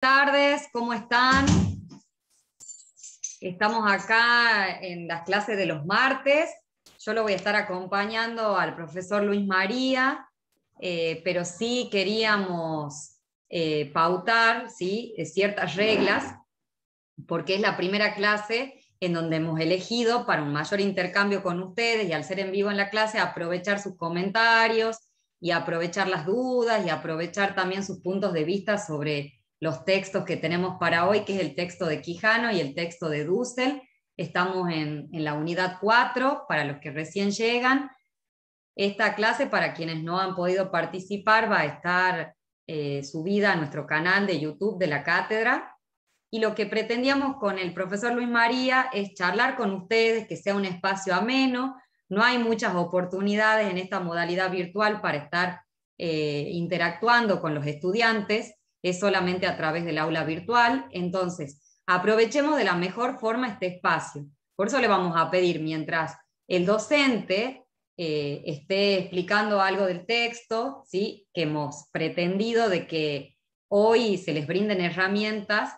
Tardes, ¿cómo están? Estamos acá en las clases de los martes. Yo lo voy a estar acompañando al profesor Luis María, pero sí queríamos pautar, ¿sí?, ciertas reglas, porque es la primera clase en donde hemos elegido, para un mayor intercambio con ustedes y al ser en vivo en la clase, aprovechar sus comentarios y aprovechar las dudas y aprovechar también sus puntos de vista sobre los textos que tenemos para hoy, que es el texto de Quijano y el texto de Dussel. Estamos en la unidad 4, para los que recién llegan. Esta clase, para quienes no han podido participar, va a estar subida a nuestro canal de YouTube de la cátedra. Y lo que pretendíamos con el profesor Luis María es charlar con ustedes, que sea un espacio ameno. No hay muchas oportunidades en esta modalidad virtual para estar interactuando con los estudiantes, es solamente a través del aula virtual. Entonces, aprovechemos de la mejor forma este espacio. Por eso le vamos a pedir, mientras el docente esté explicando algo del texto, ¿sí?, que hemos pretendido de que hoy se les brinden herramientas,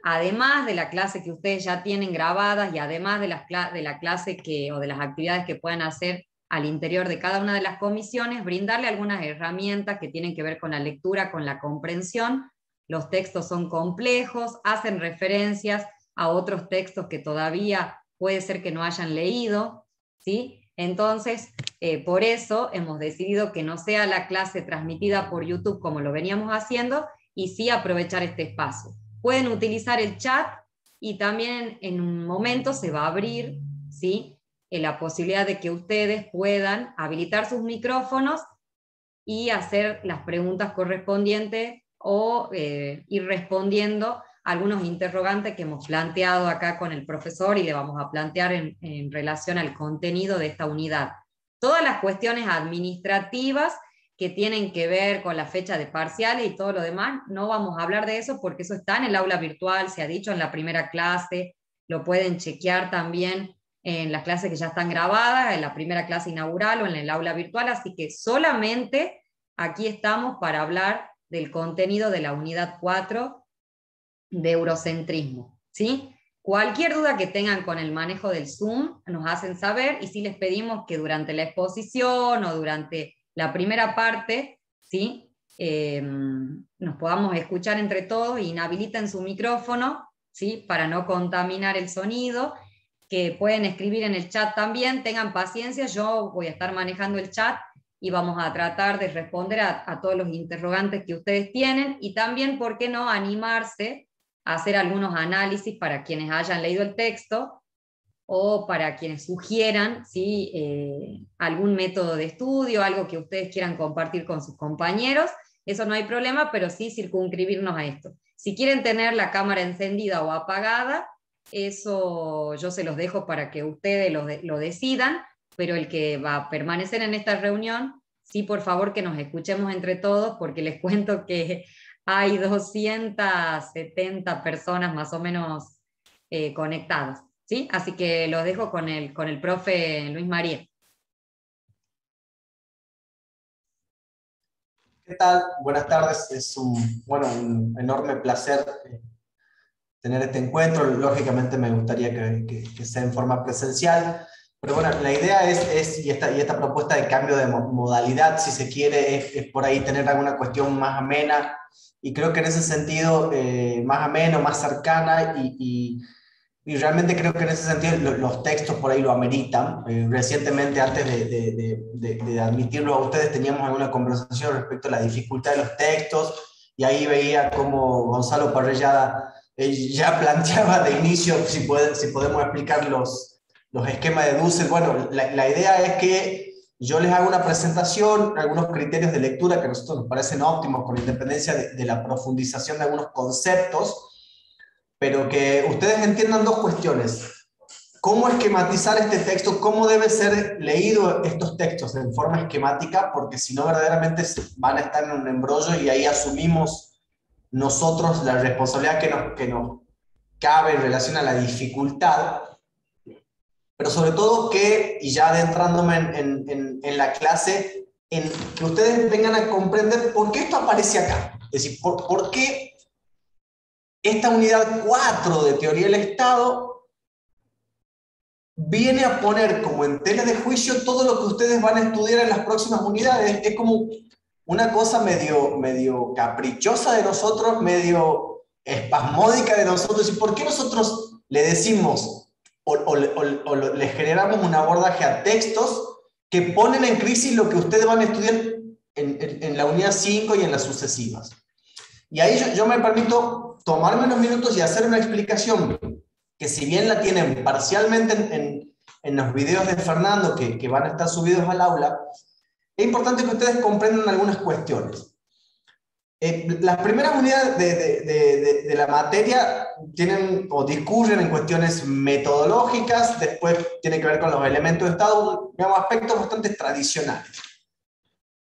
además de la clase que ustedes ya tienen grabadas y además de la clase o de las actividades que puedan hacer al interior de cada una de las comisiones, brindarle algunas herramientas que tienen que ver con la lectura, con la comprensión. Los textos son complejos, hacen referencias a otros textos que todavía puede ser que no hayan leído, ¿sí? Entonces, por eso hemos decidido que no sea la clase transmitida por YouTube como lo veníamos haciendo, y sí aprovechar este espacio. Pueden utilizar el chat y también en un momento se va a abrir, ¿sí?, la posibilidad de que ustedes puedan habilitar sus micrófonos y hacer las preguntas correspondientes o ir respondiendo algunos interrogantes que hemos planteado acá con el profesor y le vamos a plantear en relación al contenido de esta unidad. Todas las cuestiones administrativas que tienen que ver con la fecha de parciales y todo lo demás, no vamos a hablar de eso porque eso está en el aula virtual, se ha dicho en la primera clase, lo pueden chequear también en las clases que ya están grabadas, en la primera clase inaugural o en el aula virtual, así que solamente aquí estamos para hablar del contenido de la unidad 4 de eurocentrismo, ¿sí? Cualquier duda que tengan con el manejo del Zoom nos hacen saber, y sí les pedimos que durante la exposición o durante la primera parte, ¿sí?, nos podamos escuchar entre todos, inhabiliten su micrófono, ¿sí?, para no contaminar el sonido, que pueden escribir en el chat también, tengan paciencia, yo voy a estar manejando el chat y vamos a tratar de responder a todos los interrogantes que ustedes tienen, y también, ¿por qué no animarse a hacer algunos análisis para quienes hayan leído el texto o para quienes sugieran, ¿sí?, algún método de estudio, algo que ustedes quieran compartir con sus compañeros? Eso no hay problema, pero sí circunscribirnos a esto. Si quieren tener la cámara encendida o apagada, eso yo se los dejo para que ustedes lo decidan, pero el que va a permanecer en esta reunión, sí, por favor, que nos escuchemos entre todos, porque les cuento que hay 270 personas más o menos conectadas, ¿sí? Así que los dejo con el profe Luis María. ¿Qué tal? Buenas tardes. Es un enorme placer tener este encuentro. Lógicamente me gustaría que sea en forma presencial, pero bueno, la idea y esta propuesta de cambio de modalidad, si se quiere, es por ahí tener alguna cuestión más amena, y creo que en ese sentido, más ameno, más cercana, y realmente creo que en ese sentido los textos por ahí lo ameritan. Recientemente, antes de admitirlo a ustedes, teníamos alguna conversación respecto a la dificultad de los textos, y ahí veía cómo Gonzalo Parrellada ya planteaba de inicio si podemos explicar los esquemas de Dussel. Bueno, la idea es que yo les hago una presentación, algunos criterios de lectura que a nosotros nos parecen óptimos, con independencia de la profundización de algunos conceptos, pero que ustedes entiendan dos cuestiones. ¿Cómo esquematizar este texto? ¿Cómo debe ser leído estos textos en forma esquemática? Porque si no, verdaderamente van a estar en un embrollo, y ahí asumimos nosotros la responsabilidad que nos cabe en relación a la dificultad, pero sobre todo y ya adentrándome en la clase, en que ustedes vengan a comprender por qué esto aparece acá. Es decir, por qué esta unidad 4 de teoría del Estado viene a poner como en tela de juicio todo lo que ustedes van a estudiar en las próximas unidades. Es como una cosa medio caprichosa de nosotros, medio espasmódica de nosotros. ¿Y por qué nosotros le decimos o le generamos un abordaje a textos que ponen en crisis lo que ustedes van a estudiar en la unidad 5 y en las sucesivas? Y ahí yo me permito tomarme unos minutos y hacer una explicación que, si bien la tienen parcialmente en los videos de Fernando que van a estar subidos al aula, es importante que ustedes comprendan algunas cuestiones. Las primeras unidades de la materia tienen o discurren en cuestiones metodológicas, después tiene que ver con los elementos de Estado, digamos, aspectos bastante tradicionales.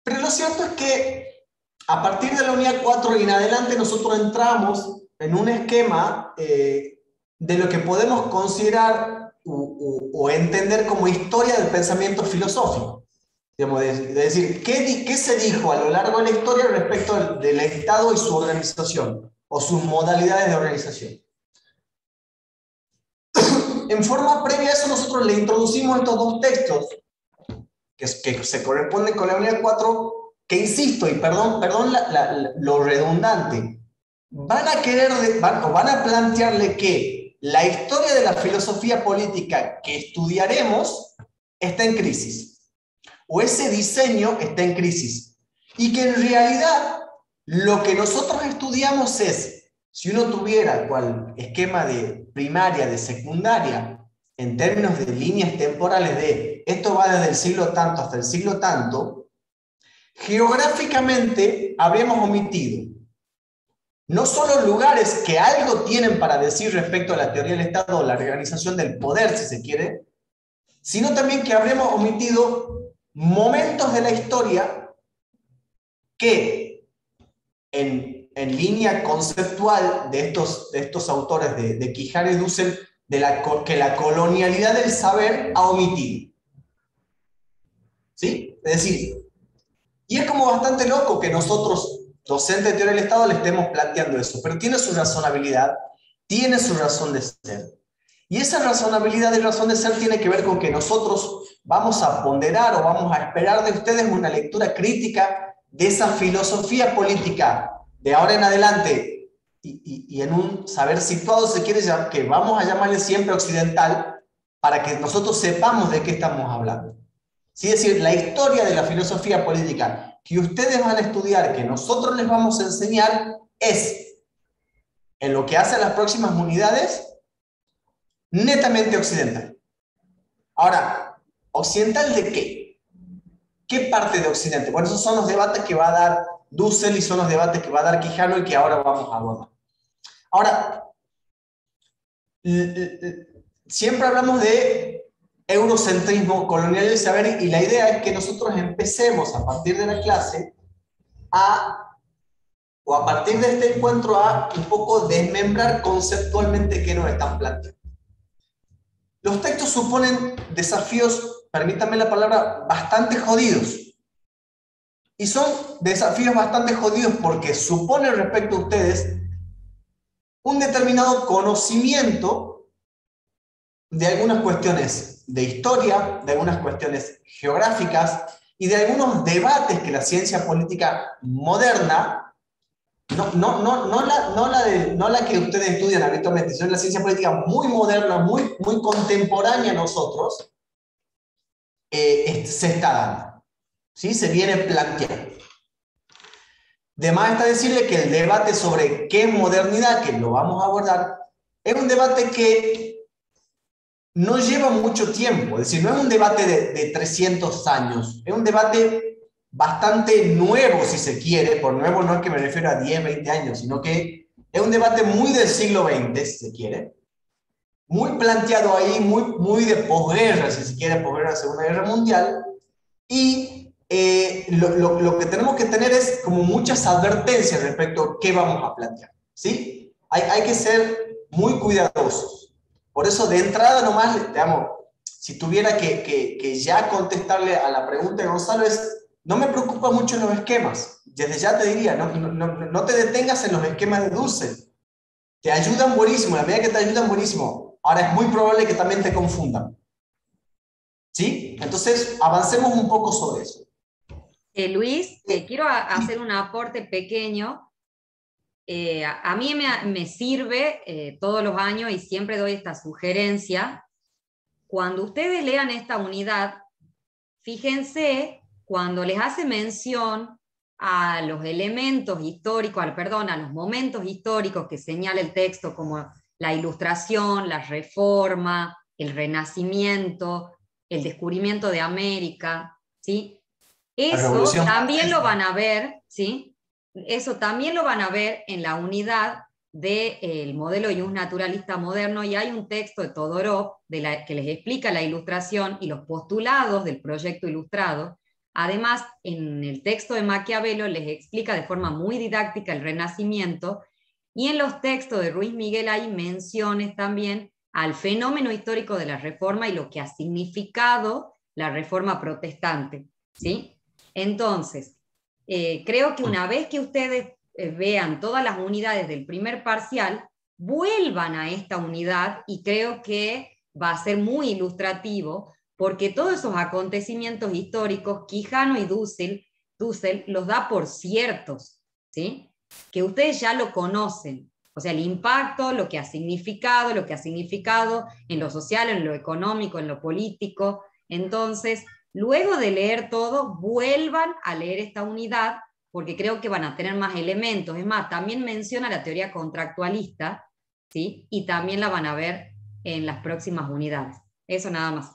Pero lo cierto es que a partir de la unidad 4 y en adelante nosotros entramos en un esquema de lo que podemos considerar o entender como historia del pensamiento filosófico. Digamos, de decir, ¿qué se dijo a lo largo de la historia respecto del Estado y su organización, o sus modalidades de organización? En forma previa a eso, nosotros le introducimos estos dos textos que se corresponden con la unidad 4, que, insisto, y perdón lo redundante, van a plantearle que la historia de la filosofía política que estudiaremos está en crisis, o ese diseño está en crisis, y que en realidad lo que nosotros estudiamos es, si uno tuviera cual esquema de primaria, de secundaria, en términos de líneas temporales de esto va desde el siglo tanto hasta el siglo tanto, geográficamente habríamos omitido no solo lugares que algo tienen para decir respecto a la teoría del Estado o la organización del poder, si se quiere, sino también que habríamos omitido momentos de la historia que, en línea conceptual de estos autores de Quijano y Dussel, que la colonialidad del saber ha omitido. ¿Sí? Es decir, y es como bastante loco que nosotros, docentes de teoría del Estado, le estemos planteando eso, pero tiene su razonabilidad, tiene su razón de ser. Y esa razonabilidad y razón de ser tiene que ver con que nosotros vamos a ponderar o vamos a esperar de ustedes una lectura crítica de esa filosofía política de ahora en adelante y en un saber situado, se quiere llamar, que vamos a llamarle siempre occidental, para que nosotros sepamos de qué estamos hablando. ¿Sí? Es decir, la historia de la filosofía política que ustedes van a estudiar, que nosotros les vamos a enseñar, es, en lo que hace a las próximas unidades, netamente occidental. Ahora, ¿occidental de qué? ¿Qué parte de Occidente? Bueno, esos son los debates que va a dar Dussel y son los debates que va a dar Quijano y que ahora vamos a abordar. Ahora, siempre hablamos de eurocentrismo colonial del saber, y la idea es que nosotros empecemos a partir de la clase o a partir de este encuentro a un poco desmembrar conceptualmente qué nos están planteando. Los textos suponen desafíos, permítanme la palabra, bastante jodidos. Y son desafíos bastante jodidos porque suponen respecto a ustedes un determinado conocimiento de algunas cuestiones de historia, de algunas cuestiones geográficas y de algunos debates que la ciencia política moderna, no la que ustedes estudian habitualmente, sino la ciencia política muy moderna, muy contemporánea a nosotros, se está dando, ¿sí? Se viene planteando. De más está decirle que el debate sobre qué es modernidad, que lo vamos a abordar, es un debate que no lleva mucho tiempo, es decir, no es un debate de 300 años, es un debate bastante nuevo, si se quiere. Por nuevo no es que me refiero a 10, 20 años, sino que es un debate muy del siglo XX, si se quiere, muy planteado ahí, muy de posguerra, si se quiere, posguerra de la Segunda Guerra Mundial, y lo que tenemos que tener es como muchas advertencias respecto a qué vamos a plantear, ¿sí? Hay que ser muy cuidadosos. Por eso, de entrada nomás, digamos, si tuviera que ya contestarle a la pregunta de Gonzalo, no me preocupa mucho los esquemas. Desde ya te diría, no te detengas en los esquemas de Dussel. Te ayudan buenísimo, en la medida que te ayudan buenísimo. Ahora es muy probable que también te confundan. ¿Sí? Entonces, avancemos un poco sobre eso. Luis, quiero hacer un aporte pequeño. A mí me sirve todos los años y siempre doy esta sugerencia. Cuando ustedes lean esta unidad, fíjense cuando les hace mención a los elementos históricos, a los momentos históricos que señala el texto, como la Ilustración, la Reforma, el Renacimiento, el descubrimiento de América, ¿sí? La Eso Revolución también lo Francesa. van a ver, ¿sí? Eso también lo van a ver en la unidad del modelo Jus naturalista moderno, y hay un texto de Todorov que les explica la ilustración y los postulados del proyecto ilustrado. Además, en el texto de Maquiavelo les explica de forma muy didáctica el Renacimiento, y en los textos de Ruiz Miguel hay menciones también al fenómeno histórico de la Reforma y lo que ha significado la Reforma protestante, ¿sí? Entonces, creo que una vez que ustedes vean todas las unidades del primer parcial, vuelvan a esta unidad, y creo que va a ser muy ilustrativo, porque todos esos acontecimientos históricos, Quijano y Dussel los da por ciertos, ¿sí? Que ustedes ya lo conocen. O sea, el impacto, lo que ha significado en lo social, en lo económico, en lo político. Entonces, luego de leer todo, vuelvan a leer esta unidad, porque creo que van a tener más elementos. Es más, también menciona la teoría contractualista, ¿sí? Y también la van a ver en las próximas unidades. Eso nada más.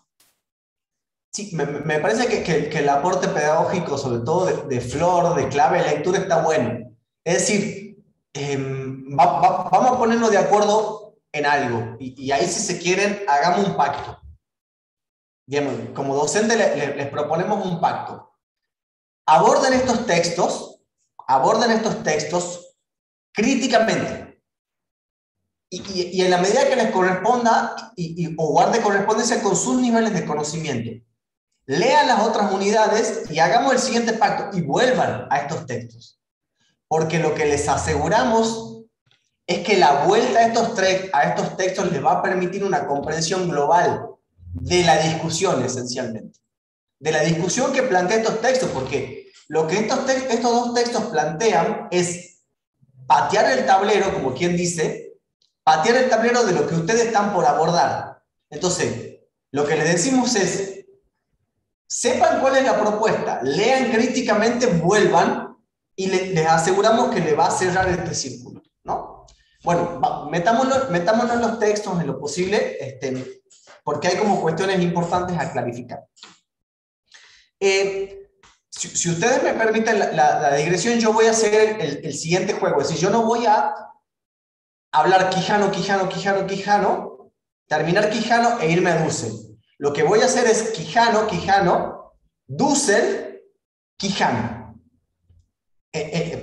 Sí, me parece que el aporte pedagógico, sobre todo de Flor, de clave de lectura, está bueno. Es decir, vamos a ponernos de acuerdo en algo. Y ahí, si se quieren, hagamos un pacto. Digamos, como docente les proponemos un pacto. Aborden estos textos críticamente. Y en la medida que les corresponda, o guarde correspondencia con sus niveles de conocimiento. Lean las otras unidades y hagamos el siguiente pacto y vuelvan a estos textos. Porque lo que les aseguramos es que la vuelta a estos textos les va a permitir una comprensión global de la discusión, esencialmente. De la discusión que plantea estos textos, porque lo que estos dos textos plantean es patear el tablero, como quien dice, patear el tablero de lo que ustedes están por abordar. Entonces, lo que les decimos es: sepan cuál es la propuesta, lean críticamente, vuelvan, y les aseguramos que le va a cerrar este círculo, ¿no? Bueno, metámonos en los textos en lo posible, porque hay como cuestiones importantes a clarificar. Si ustedes me permiten la digresión, yo voy a hacer el siguiente juego. Es decir, yo no voy a hablar Quijano, terminar Quijano e irme a Dussel. Lo que voy a hacer es Quijano, Dussel, Quijano.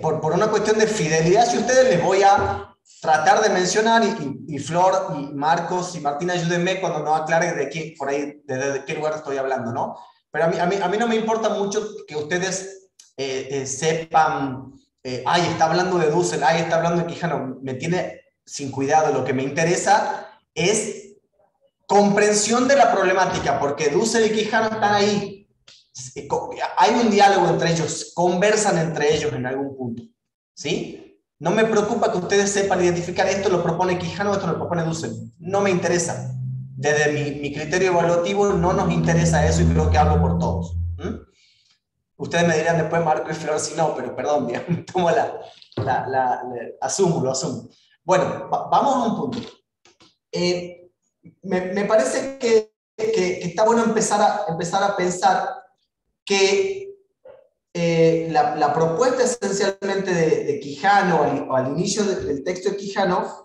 Por una cuestión de fidelidad, si ustedes, les voy a tratar de mencionar, y Flor y Marcos y Martina, ayúdenme cuando no aclare de qué lugar estoy hablando, ¿no? Pero a mí no me importa mucho que ustedes sepan, está hablando de Dussel, está hablando de Quijano, me tiene sin cuidado. Lo que me interesa es comprensión de la problemática, porque Dussel y Quijano están ahí. Hay un diálogo entre ellos, conversan entre ellos en algún punto, ¿sí? No me preocupa que ustedes sepan identificar esto lo propone Quijano, esto lo propone Dussel. No me interesa. Desde mi criterio evaluativo no nos interesa eso, y creo que hablo por todos. Ustedes me dirán después, Marco y Flor, si no, pero perdón, tomo asumo, lo asumo. Bueno, vamos a un punto. Me parece que está bueno empezar a pensar que la propuesta esencialmente de Quijano, o al inicio del texto de Quijano,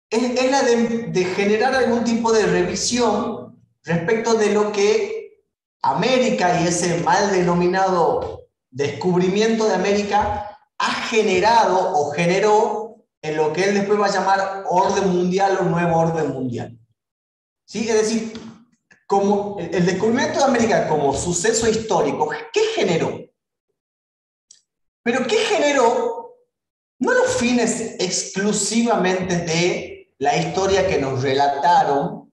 es la de generar algún tipo de revisión respecto de lo que América y ese mal denominado descubrimiento de América ha generado o generó en lo que él después va a llamar orden mundial o nuevo orden mundial. ¿Sí? Es decir, como el descubrimiento de América como suceso histórico, ¿qué generó? Pero ¿qué generó no los fines exclusivamente de la historia que nos relataron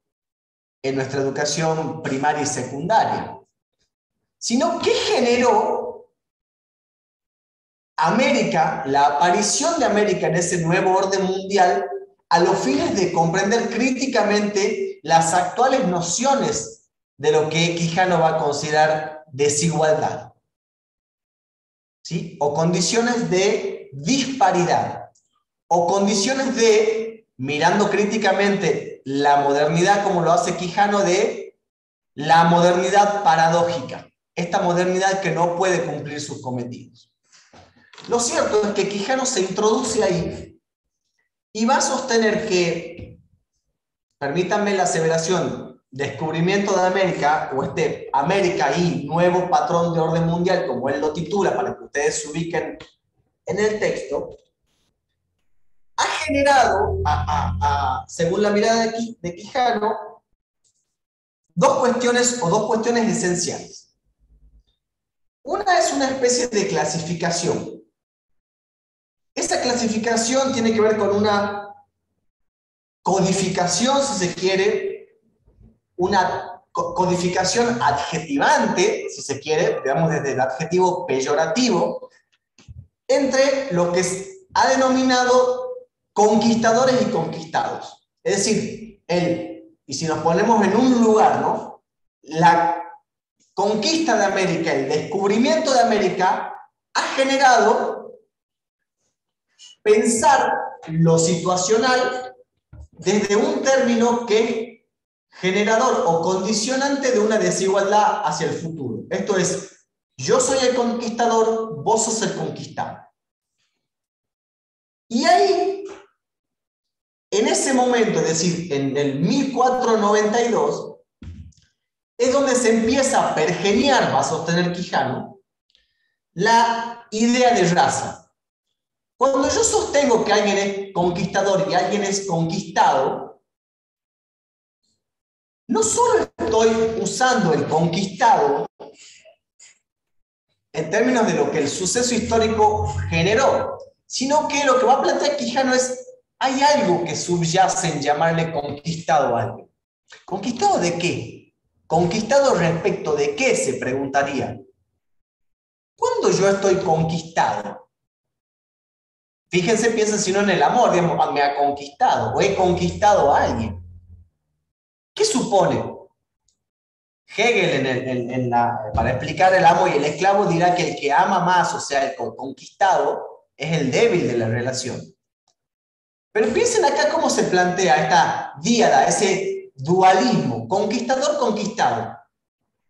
en nuestra educación primaria y secundaria, sino qué generó América, la aparición de América en ese nuevo orden mundial, a los fines de comprender críticamente las actuales nociones de lo que Quijano va a considerar desigualdad, ¿sí? O condiciones de disparidad, o condiciones de, mirando críticamente la modernidad como lo hace Quijano, de la modernidad paradójica, esta modernidad que no puede cumplir sus cometidos. Lo cierto es que Quijano se introduce ahí y va a sostener que, permítanme la aseveración, descubrimiento de América, o América y nuevo patrón de orden mundial, como él lo titula, para que ustedes se ubiquen en el texto, ha generado, según la mirada de Quijano, dos cuestiones esenciales. Una es una especie de clasificación. Esa clasificación tiene que ver con una codificación, si se quiere, una codificación adjetivante, si se quiere, digamos desde el adjetivo peyorativo, entre lo que ha denominado conquistadores y conquistados. Es decir, y si nos ponemos en un lugar, ¿no? La conquista de América, el descubrimiento de América, ha generado pensar lo situacional desde un término que es generador o condicionante de una desigualdad hacia el futuro. Esto es, yo soy el conquistador, vos sos el conquistado. Y ahí, en ese momento, es decir, en el 1492, es donde se empieza a pergeniar, va a sostener Quijano, la idea de raza. Cuando yo sostengo que alguien es conquistador y alguien es conquistado, no solo estoy usando el conquistado en términos de lo que el suceso histórico generó, sino que lo que va a plantear Quijano es, hay algo que subyace en llamarle conquistado a alguien. ¿Conquistado de qué? ¿Conquistado respecto de qué? Se preguntaría. ¿Cuándo yo estoy conquistado? Fíjense, piensen si no en el amor, digamos, me ha conquistado o he conquistado a alguien. ¿Qué supone? Hegel, para explicar el amo y el esclavo, dirá que el que ama más, o sea, el conquistado, es el débil de la relación. Pero piensen acá cómo se plantea esta díada, ese dualismo, conquistador-conquistado.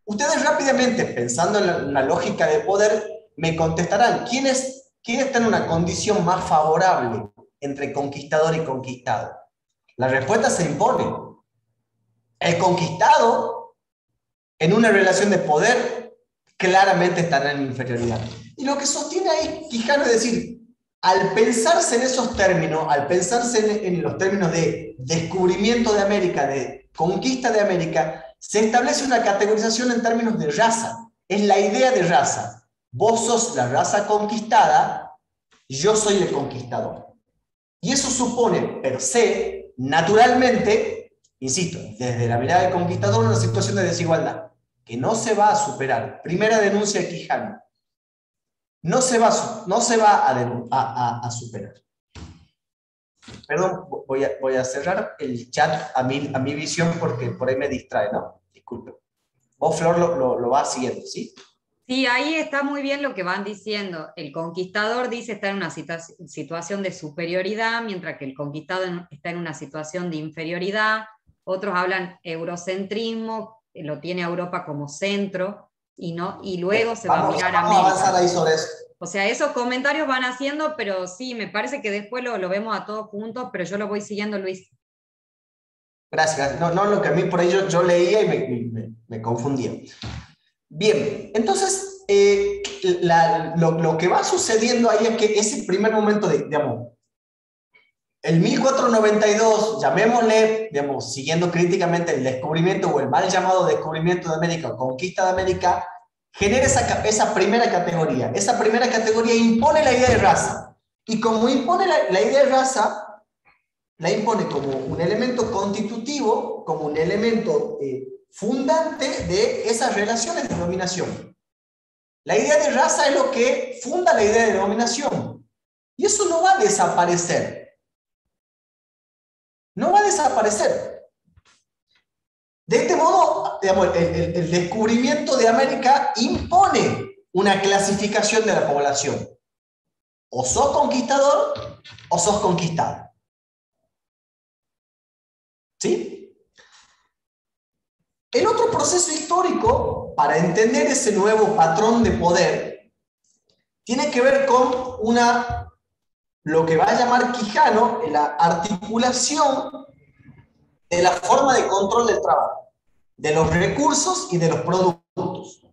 Ustedes rápidamente, pensando en la lógica de poder, me contestarán, ¿quién está en una condición más favorable entre conquistador y conquistado? La respuesta se impone. El conquistado, en una relación de poder, claramente estará en inferioridad. Y lo que sostiene ahí Quijano es decir, al pensarse en esos términos, al pensarse en los términos de descubrimiento de América, de conquista de América, se establece una categorización en términos de raza. Es la idea de raza. Vos sos la raza conquistada, yo soy el conquistador. Y eso supone, per se, naturalmente, insisto, desde la mirada del conquistador, una situación de desigualdad que no se va a superar. Primera denuncia de Quijano. No se va a superar. Perdón, voy a cerrar el chat a mi visión porque por ahí me distrae, ¿no? Disculpe. Vos, Flor, lo vas siguiendo, ¿sí? Sí, ahí está muy bien lo que van diciendo. El conquistador dice estar en una situación de superioridad, mientras que el conquistado está en una situación de inferioridad. Otros hablan eurocentrismo, lo tiene a Europa como centro, y luego se va a mirar a América. Vamos a avanzar ahí sobre eso. O sea, esos comentarios van haciendo, pero sí, me parece que después lo vemos a todos juntos, pero yo lo voy siguiendo, Luis. Gracias. No, lo que a mí por ahí yo leía y me confundía. Bien, entonces, lo que va sucediendo ahí es que ese primer momento digamos, el 1492, llamémosle, digamos, siguiendo críticamente el descubrimiento o el mal llamado descubrimiento de América o conquista de América, genera esa primera categoría. Esa primera categoría impone la idea de raza. Y como impone la idea de raza, la impone como un elemento constitutivo, como un elemento fundante de esas relaciones de dominación. La idea de raza es lo que funda la idea de dominación. Y eso no va a desaparecer. No va a desaparecer. De este modo, digamos, el descubrimiento de América impone una clasificación de la población. O sos conquistador o sos conquistado. ¿Sí? El otro proceso histórico, para entender ese nuevo patrón de poder, tiene que ver con lo que va a llamar Quijano la articulación de la forma de control del trabajo, de los recursos y de los productos.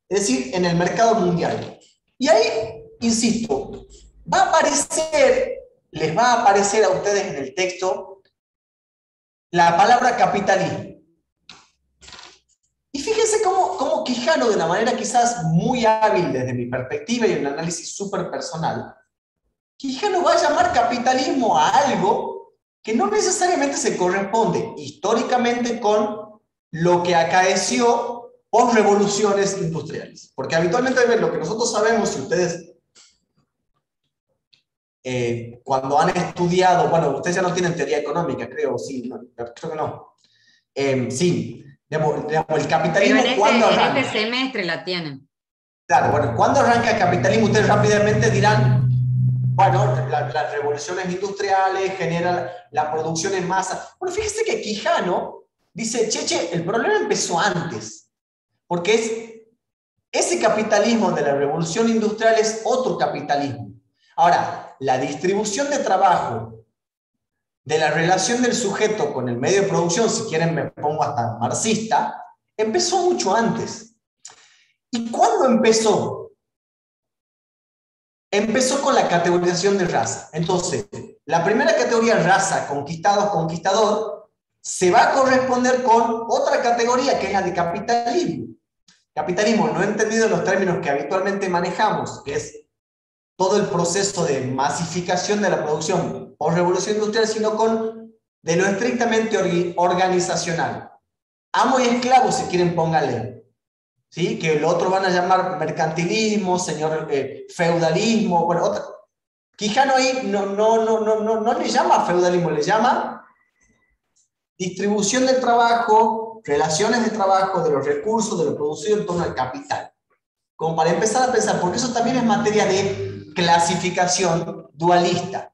Es decir, en el mercado mundial. Y ahí, insisto, les va a aparecer a ustedes en el texto la palabra capitalismo. Y fíjense cómo Quijano, de una manera quizás muy hábil desde mi perspectiva y un análisis súper personal, Quijano va a llamar capitalismo a algo que no necesariamente se corresponde históricamente con lo que acaeció post-revoluciones industriales. Porque habitualmente lo que nosotros sabemos, si ustedes cuando han estudiado, bueno, ustedes ya no tienen teoría económica, creo, sí, no, creo que no. Sí, digamos, el capitalismo, ¿cuándo arranca? En este semestre la tienen. Claro, bueno, ¿cuándo arranca el capitalismo? Ustedes rápidamente dirán, bueno, las revoluciones industriales generan la producción en masa. Bueno, fíjese que Quijano dice, che, el problema empezó antes, porque ese capitalismo de la revolución industrial es otro capitalismo. Ahora, la distribución de trabajo, de la relación del sujeto con el medio de producción, si quieren me pongo hasta marxista, empezó mucho antes. ¿Y cuándo empezó? Empezó con la categorización de raza. Entonces, la primera categoría, raza, conquistado, conquistador, se va a corresponder con otra categoría que es la de capitalismo. Capitalismo, no entendido en los términos que habitualmente manejamos, que es todo el proceso de masificación de la producción por revolución industrial, sino de lo estrictamente organizacional. Amo y esclavo, si quieren, pónganle. ¿Sí? Que lo otro van a llamar mercantilismo, feudalismo. Bueno, Quijano ahí no le llama feudalismo, le llama distribución del trabajo, relaciones de trabajo, de los recursos, de lo producido en torno al capital. Como para empezar a pensar, porque eso también es materia de clasificación dualista.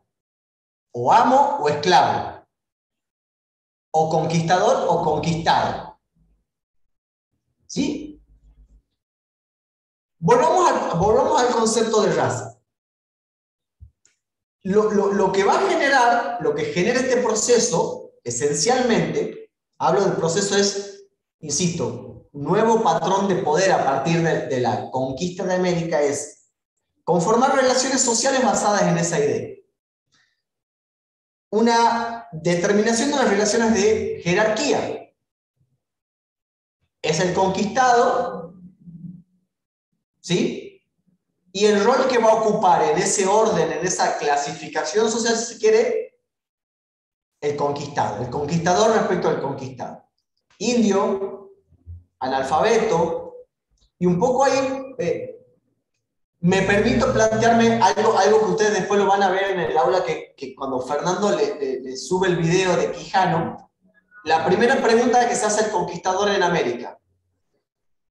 O amo o esclavo. O conquistador o conquistado. ¿Sí? Volvamos al concepto de raza. Lo que va a generar, lo que genera este proceso, esencialmente, hablo del proceso es, insisto, nuevo patrón de poder a partir de la conquista de América es conformar relaciones sociales basadas en esa idea. Una determinación de las relaciones de jerarquía. Es el conquistado, ¿sí? Y el rol que va a ocupar en ese orden, en esa clasificación social, si se quiere, el conquistado. El conquistador respecto al conquistado. Indio, analfabeto, y un poco ahí me permito plantearme algo que ustedes después lo van a ver en el aula, que cuando Fernando le sube el video de Quijano, la primera pregunta que se hace el conquistador en América: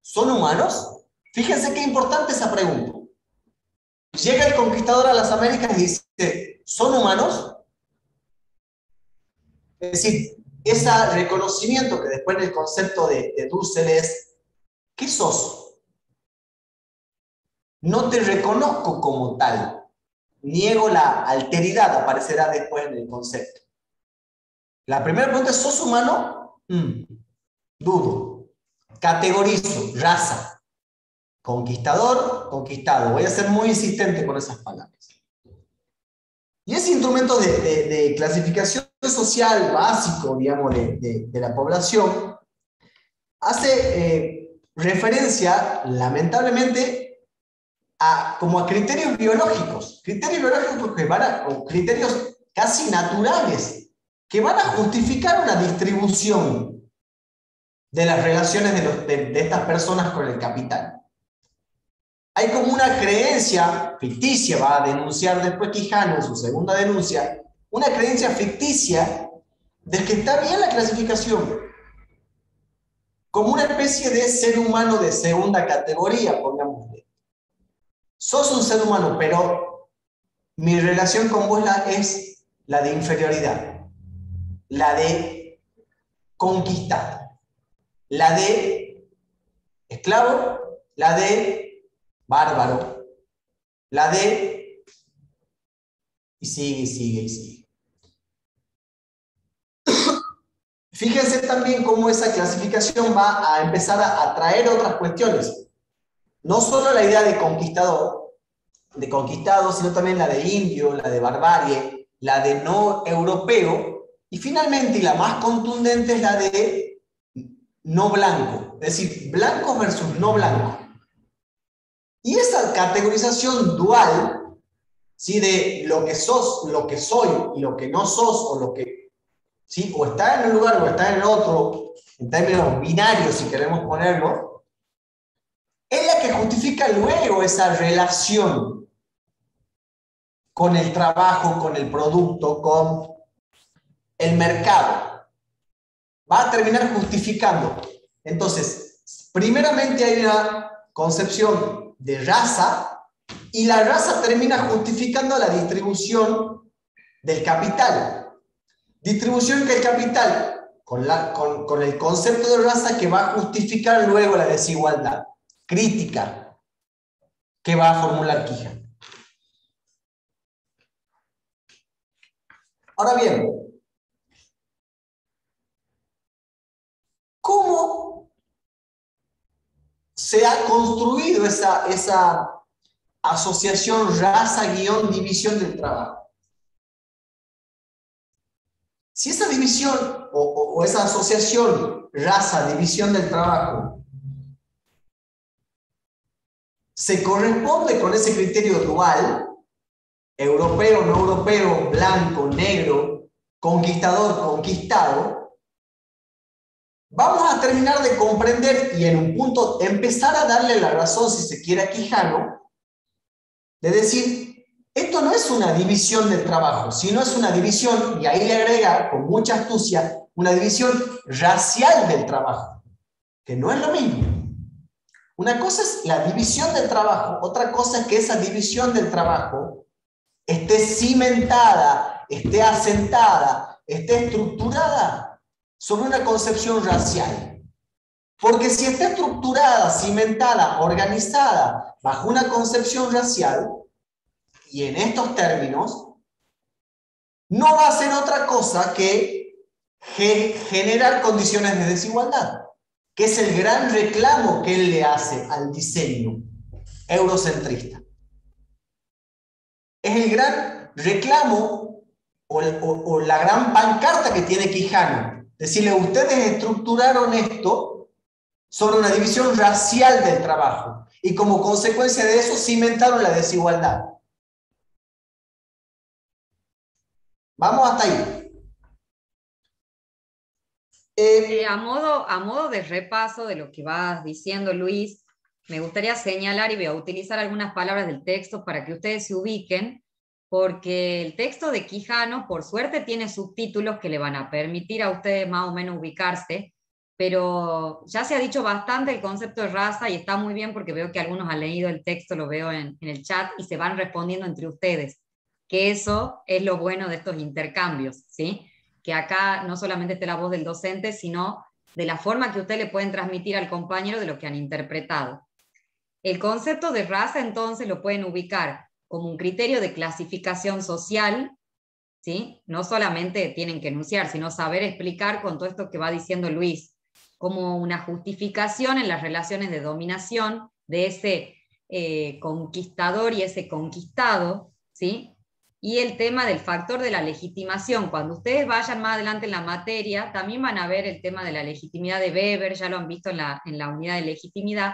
¿son humanos? Fíjense qué importante esa pregunta. Llega el conquistador a las Américas y dice, ¿son humanos? Es decir, ese reconocimiento que después en el concepto de Dussel es, ¿qué sos? No te reconozco como tal. Niego la alteridad, aparecerá después en el concepto. La primera pregunta es, ¿sos humano? Dudo. Categorizo, raza. Conquistador, conquistado. Voy a ser muy insistente con esas palabras. Y ese instrumento de clasificación social básico, digamos, de la población, hace referencia, lamentablemente, como a criterios biológicos que o criterios casi naturales, que van a justificar una distribución de las relaciones de estas personas con el capital. Hay como una creencia ficticia, va a denunciar después Quijano en su segunda denuncia, una creencia ficticia de que está bien la clasificación, como una especie de ser humano de segunda categoría, pongámosle. Sos un ser humano, pero mi relación con vos es la de inferioridad, la de conquistar, la de esclavo, la de bárbaro, la de... y sigue, y sigue, y sigue. Fíjense también cómo esa clasificación va a empezar a traer otras cuestiones. No solo la idea de conquistador, de conquistado, sino también la de indio, la de barbarie, la de no europeo, y finalmente, y la más contundente, es la de no blanco, es decir, blanco versus no blanco. Y esa categorización dual, ¿sí? De lo que sos, lo que soy y lo que no sos, o lo que, ¿sí? O está en un lugar o está en el otro, en términos binarios, si queremos ponerlo, es la que justifica luego esa relación con el trabajo, con el producto, con el mercado. Va a terminar justificando. Entonces, primeramente hay una concepción de raza, y la raza termina justificando la distribución del capital. Distribución que el capital, con el concepto de raza, que va a justificar luego la desigualdad crítica que va a formular Quijano. Ahora bien, ¿cómo se ha construido esa asociación raza-división del trabajo? Si esa división o esa asociación raza-división del trabajo se corresponde con ese criterio dual, europeo, no europeo, blanco, negro, conquistador, conquistado, vamos a terminar de comprender y en un punto empezar a darle la razón, si se quiere, a Quijano, de decir, esto no es una división del trabajo, sino es una división, y ahí le agrega con mucha astucia, una división racial del trabajo, que no es lo mismo. Una cosa es la división del trabajo, otra cosa es que esa división del trabajo esté cimentada, esté asentada, esté estructurada sobre una concepción racial. Porque si está estructurada, cimentada, organizada bajo una concepción racial, y en estos términos, no va a ser otra cosa que generar condiciones de desigualdad, que es el gran reclamo que él le hace al diseño eurocentrista. Es el gran reclamo o la gran pancarta que tiene Quijano. Decirle, ustedes estructuraron esto sobre una división racial del trabajo y como consecuencia de eso cimentaron la desigualdad. Vamos hasta ahí. A modo de repaso de lo que vas diciendo, Luis, me gustaría señalar y voy a utilizar algunas palabras del texto para que ustedes se ubiquen, porque el texto de Quijano, por suerte, tiene subtítulos que le van a permitir a ustedes más o menos ubicarse, pero ya se ha dicho bastante el concepto de raza y está muy bien porque veo que algunos han leído el texto, lo veo en el chat y se van respondiendo entre ustedes, que eso es lo bueno de estos intercambios, ¿sí? Que acá no solamente esté la voz del docente, sino de la forma que ustedes le pueden transmitir al compañero de lo que han interpretado. El concepto de raza, entonces, lo pueden ubicar como un criterio de clasificación social, ¿sí? No solamente tienen que enunciar, sino saber explicar con todo esto que va diciendo Luis, como una justificación en las relaciones de dominación de ese conquistador y ese conquistado, ¿sí? Y el tema del factor de la legitimación. Cuando ustedes vayan más adelante en la materia, también van a ver el tema de la legitimidad de Weber, ya lo han visto en la unidad de legitimidad,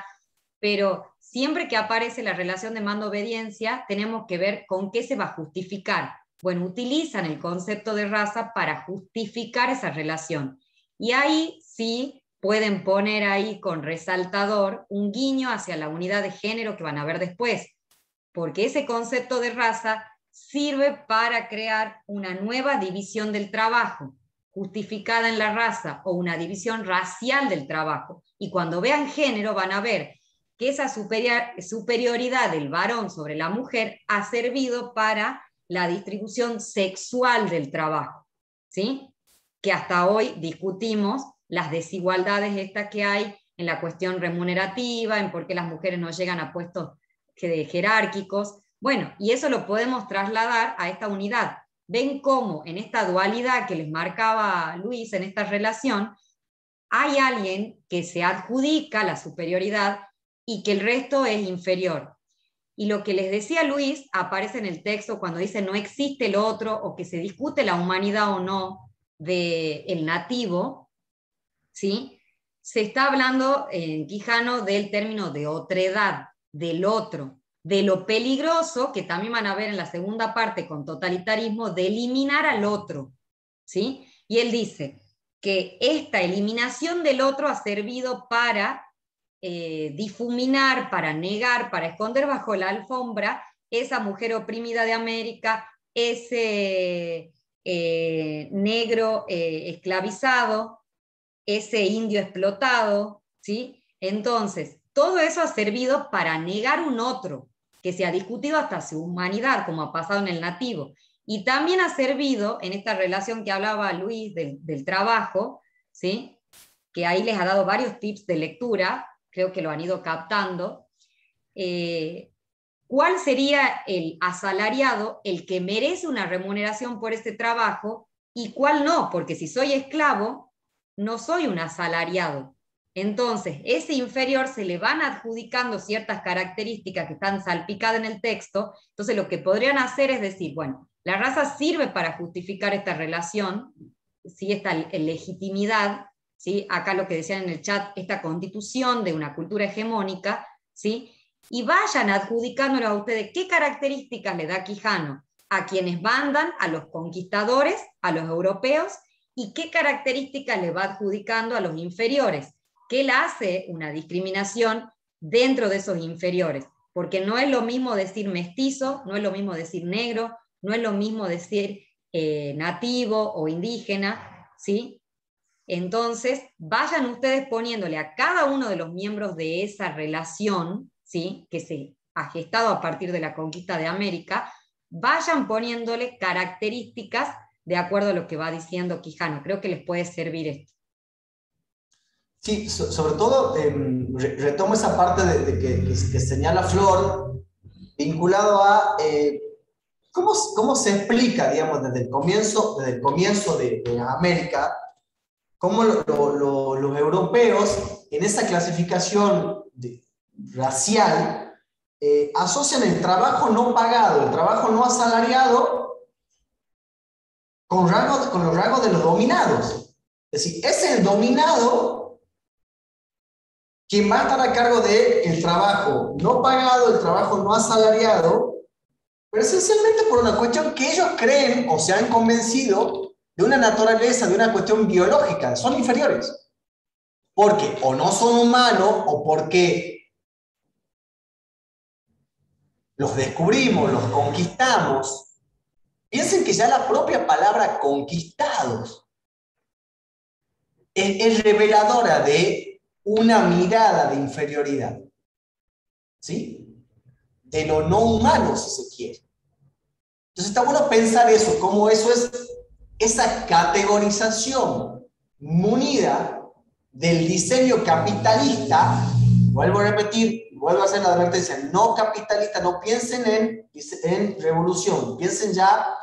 pero siempre que aparece la relación de mando-obediencia, tenemos que ver con qué se va a justificar. Bueno, utilizan el concepto de raza para justificar esa relación. Y ahí sí pueden poner ahí con resaltador un guiño hacia la unidad de género que van a ver después, porque ese concepto de raza sirve para crear una nueva división del trabajo, justificada en la raza, o una división racial del trabajo. Y cuando vean género van a ver que esa superioridad del varón sobre la mujer ha servido para la distribución sexual del trabajo, ¿sí? Que hasta hoy discutimos las desigualdades estas que hay en la cuestión remunerativa, en por qué las mujeres no llegan a puestos jerárquicos. Bueno, y eso lo podemos trasladar a esta unidad. Ven cómo en esta dualidad que les marcaba Luis, en esta relación, hay alguien que se adjudica la superioridad y que el resto es inferior. Y lo que les decía Luis aparece en el texto cuando dice no existe el otro, o que se discute la humanidad o no del nativo, ¿sí? Se está hablando en Quijano del término de otredad, del otro, de lo peligroso, que también van a ver en la segunda parte con totalitarismo, de eliminar al otro, ¿sí? Y él dice que esta eliminación del otro ha servido para difuminar, para negar, para esconder bajo la alfombra esa mujer oprimida de América, ese negro esclavizado, ese indio explotado, ¿sí? Entonces, todo eso ha servido para negar un otro, que se ha discutido hasta su humanidad, como ha pasado en el nativo. Y también ha servido, en esta relación que hablaba Luis del trabajo, ¿sí? Que ahí les ha dado varios tips de lectura, creo que lo han ido captando. ¿Cuál sería el asalariado, el que merece una remuneración por ese trabajo, y cuál no? Porque si soy esclavo, no soy un asalariado. Entonces, ese inferior se le van adjudicando ciertas características que están salpicadas en el texto. Entonces, lo que podrían hacer es decir, bueno, la raza sirve para justificar esta relación, ¿sí? Esta legitimidad, ¿sí? Acá lo que decían en el chat, esta constitución de una cultura hegemónica, ¿sí? Y vayan adjudicándolo a ustedes qué características le da Quijano a quienes mandan, a los conquistadores, a los europeos, y qué características le va adjudicando a los inferiores, que él hace una discriminación dentro de esos inferiores, porque no es lo mismo decir mestizo, no es lo mismo decir negro, no es lo mismo decir nativo o indígena, ¿sí? Entonces, vayan ustedes poniéndole a cada uno de los miembros de esa relación, ¿sí? Que se ha gestado a partir de la conquista de América, vayan poniéndole características de acuerdo a lo que va diciendo Quijano. Creo que les puede servir esto. Sí, sobre todo retomo esa parte que señala Flor, vinculado a cómo se explica, digamos, desde el comienzo de América, cómo los europeos, en esa clasificación racial, asocian el trabajo no pagado, el trabajo no asalariado, con los rasgos de los dominados. Es decir, es el dominado quien va a estar a cargo del trabajo no pagado, el trabajo no asalariado, pero esencialmente por una cuestión que ellos creen o se han convencido de una naturaleza, de una cuestión biológica, son inferiores. Porque o no son humanos o porque los descubrimos, los conquistamos. Piensen que ya la propia palabra conquistados es reveladora de una mirada de inferioridad, ¿sí? De lo no humano, si se quiere. Entonces está bueno pensar eso, cómo eso es esa categorización munida del diseño capitalista. Vuelvo a repetir, vuelvo a hacer la advertencia, no capitalista, no piensen en revolución, piensen ya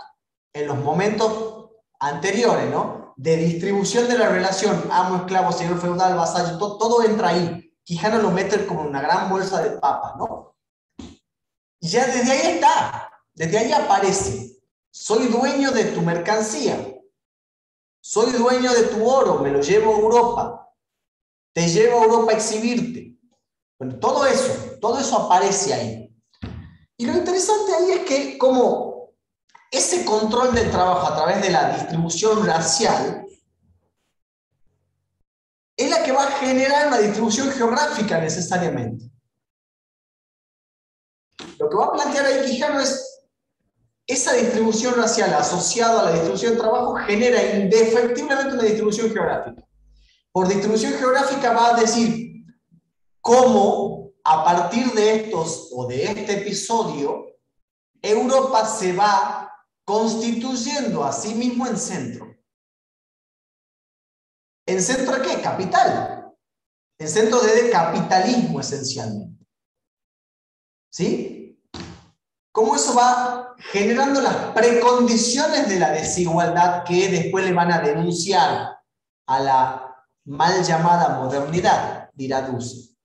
en los momentos anteriores, ¿no? De distribución de la relación, amo, esclavo, señor feudal, vasallo, todo entra ahí. Quijano lo mete como una gran bolsa de papas, ¿no? Y ya desde ahí está, desde ahí aparece. Soy dueño de tu mercancía, soy dueño de tu oro, me lo llevo a Europa, te llevo a Europa a exhibirte. Bueno, todo eso aparece ahí. Y lo interesante ahí es que como ese control del trabajo a través de la distribución racial es la que va a generar una distribución geográfica necesariamente. Lo que va a plantear ahí Quijano es esa distribución racial asociada a la distribución del trabajo genera indefectiblemente una distribución geográfica. Por distribución geográfica va a decir cómo a partir de estos o de este episodio Europa se va constituyendo a sí mismo en centro. ¿En centro de qué? Capital. En centro de capitalismo esencialmente. ¿Sí? Cómo eso va generando las precondiciones de la desigualdad que después le van a denunciar a la mal llamada modernidad, dirá Dussel.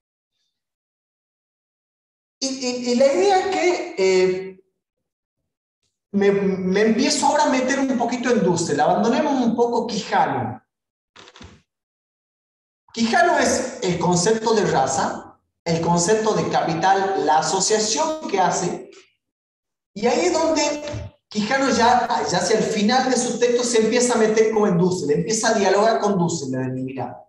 Y la idea es que me empiezo ahora a meter un poquito en Dussel, abandonemos un poco Quijano. Quijano es el concepto de raza, el concepto de capital, la asociación que hace, y ahí es donde Quijano ya hacia el final de su texto se empieza a meter como en Dussel, empieza a dialogar con Dussel desde mi mirada.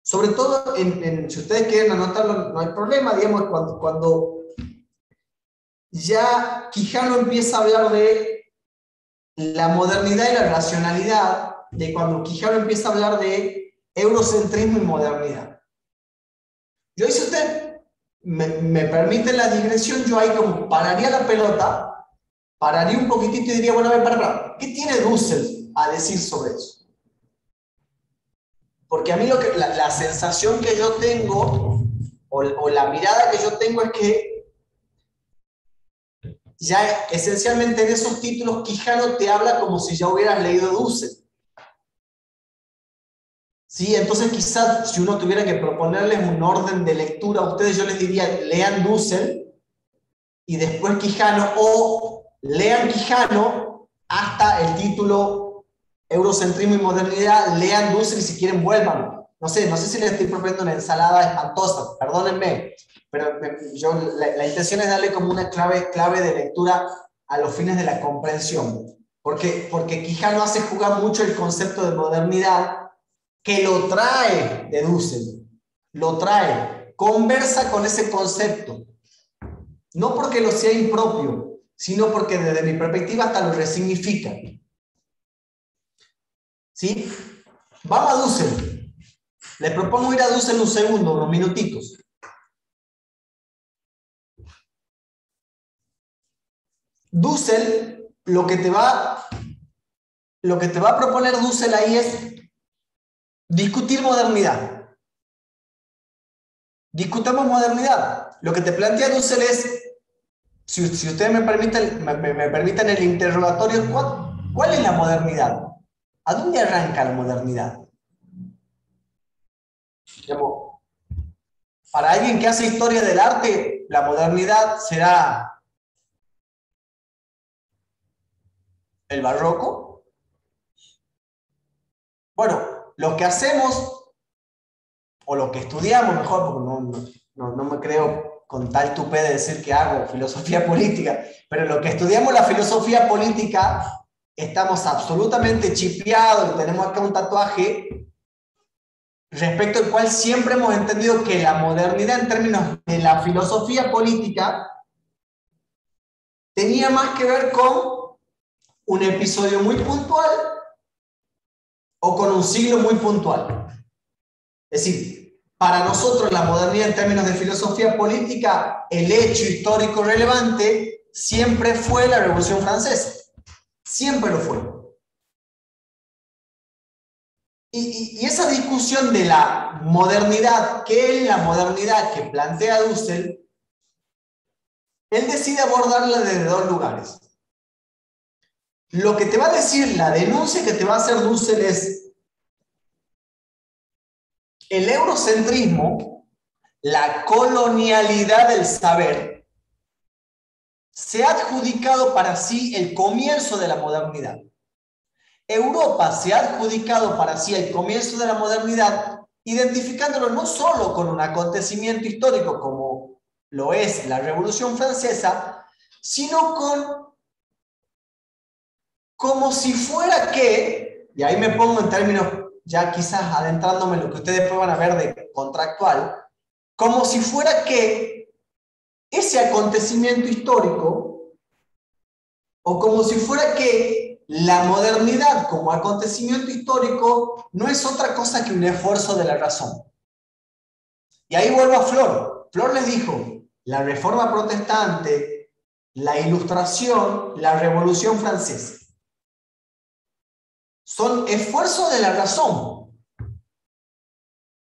Sobre todo, si ustedes quieren anotarlo, no hay problema, digamos, cuando ya Quijano empieza a hablar de la modernidad y la racionalidad, de cuando Quijano empieza a hablar de eurocentrismo y modernidad. Yo, si usted me permite la digresión, yo ahí como pararía la pelota, pararía un poquitito y diría, bueno, a ver, para, ¿qué tiene Dussel a decir sobre eso? Porque a mí la sensación que yo tengo, o la mirada que yo tengo es que ya esencialmente en esos títulos Quijano te habla como si ya hubieras leído Dussel. ¿Sí? Entonces quizás si uno tuviera que proponerles un orden de lectura a ustedes, yo les diría, lean Dussel y después Quijano, o lean Quijano hasta el título Eurocentrismo y modernidad, lean Dussel y si quieren vuelvan. No sé si les estoy proponiendo una ensalada espantosa, perdónenme, pero la intención es darle como una clave de lectura a los fines de la comprensión, porque Quijano hace jugar mucho el concepto de modernidad, que lo trae de Dussel, lo trae, conversa con ese concepto, no porque lo sea impropio, sino porque desde mi perspectiva hasta lo resignifica. ¿Sí? Vamos a Dussel. Les propongo ir a Dussel un segundo, unos minutitos. Dussel, lo que te va a proponer Dussel ahí es discutir modernidad. Discutamos modernidad. Lo que te plantea Dussel es, si ustedes me permiten el interrogatorio, ¿cuál es la modernidad? ¿A dónde arranca la modernidad? Digamos, para alguien que hace historia del arte, la modernidad será el barroco. Bueno, lo que hacemos, o lo que estudiamos mejor, porque no me creo con tal tupé de decir que hago filosofía política, pero lo que estudiamos la filosofía política, estamos absolutamente chipeados y tenemos acá un tatuaje respecto al cual siempre hemos entendido que la modernidad en términos de la filosofía política tenía más que ver con un episodio muy puntual o con un siglo muy puntual. Es decir, para nosotros la modernidad en términos de filosofía política, el hecho histórico relevante siempre fue la Revolución Francesa. Siempre lo fue. Y esa discusión de la modernidad, ¿qué es la modernidad que plantea Dussel? Él decide abordarla desde dos lugares. Lo que te va a decir, la denuncia que te va a hacer Dussel es el eurocentrismo, la colonialidad del saber, se ha adjudicado para sí el comienzo de la modernidad. Europa se ha adjudicado para sí el comienzo de la modernidad identificándolo no solo con un acontecimiento histórico como lo es la Revolución Francesa, sino como si fuera que, y ahí me pongo en términos ya quizás adentrándome en lo que ustedes después van a ver de contractual, como si fuera que ese acontecimiento histórico, o como si fuera que la modernidad como acontecimiento histórico no es otra cosa que un esfuerzo de la razón. Y ahí vuelvo a Flor. Flor les dijo, la Reforma Protestante, la Ilustración, la Revolución Francesa. Son esfuerzos de la razón.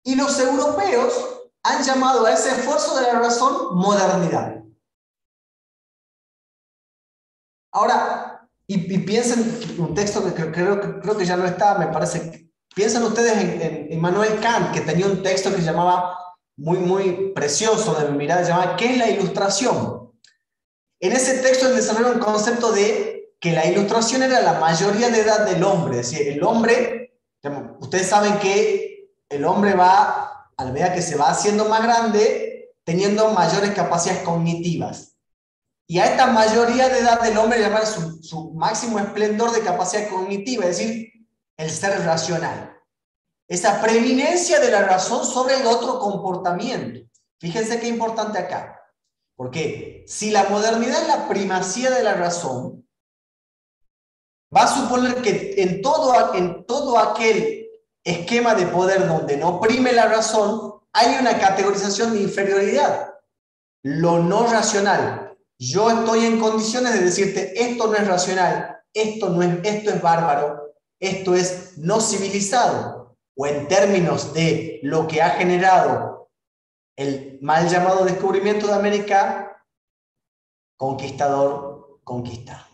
Y los europeos han llamado a ese esfuerzo de la razón modernidad. Ahora, y piensen, un texto que creo que ya no está, me parece, piensen ustedes en Immanuel Kant, que tenía un texto que se llamaba, muy precioso de mi mirada, se llamaba ¿qué es la ilustración? En ese texto él desarrolla un concepto de que la ilustración era la mayoría de edad del hombre, es decir, el hombre, ustedes saben que el hombre va, a la medida que se va haciendo más grande, teniendo mayores capacidades cognitivas. Y a esta mayoría de edad del hombre le llaman su máximo esplendor de capacidad cognitiva, es decir, el ser racional. Esa preeminencia de la razón sobre el otro comportamiento. Fíjense qué importante acá. Porque si la modernidad es la primacía de la razón, va a suponer que en todo aquel esquema de poder donde no prime la razón, hay una categorización de inferioridad. Lo no racional. Yo estoy en condiciones de decirte, esto no es racional, esto es bárbaro, esto es no civilizado. O en términos de lo que ha generado el mal llamado descubrimiento de América, conquistador, conquistado.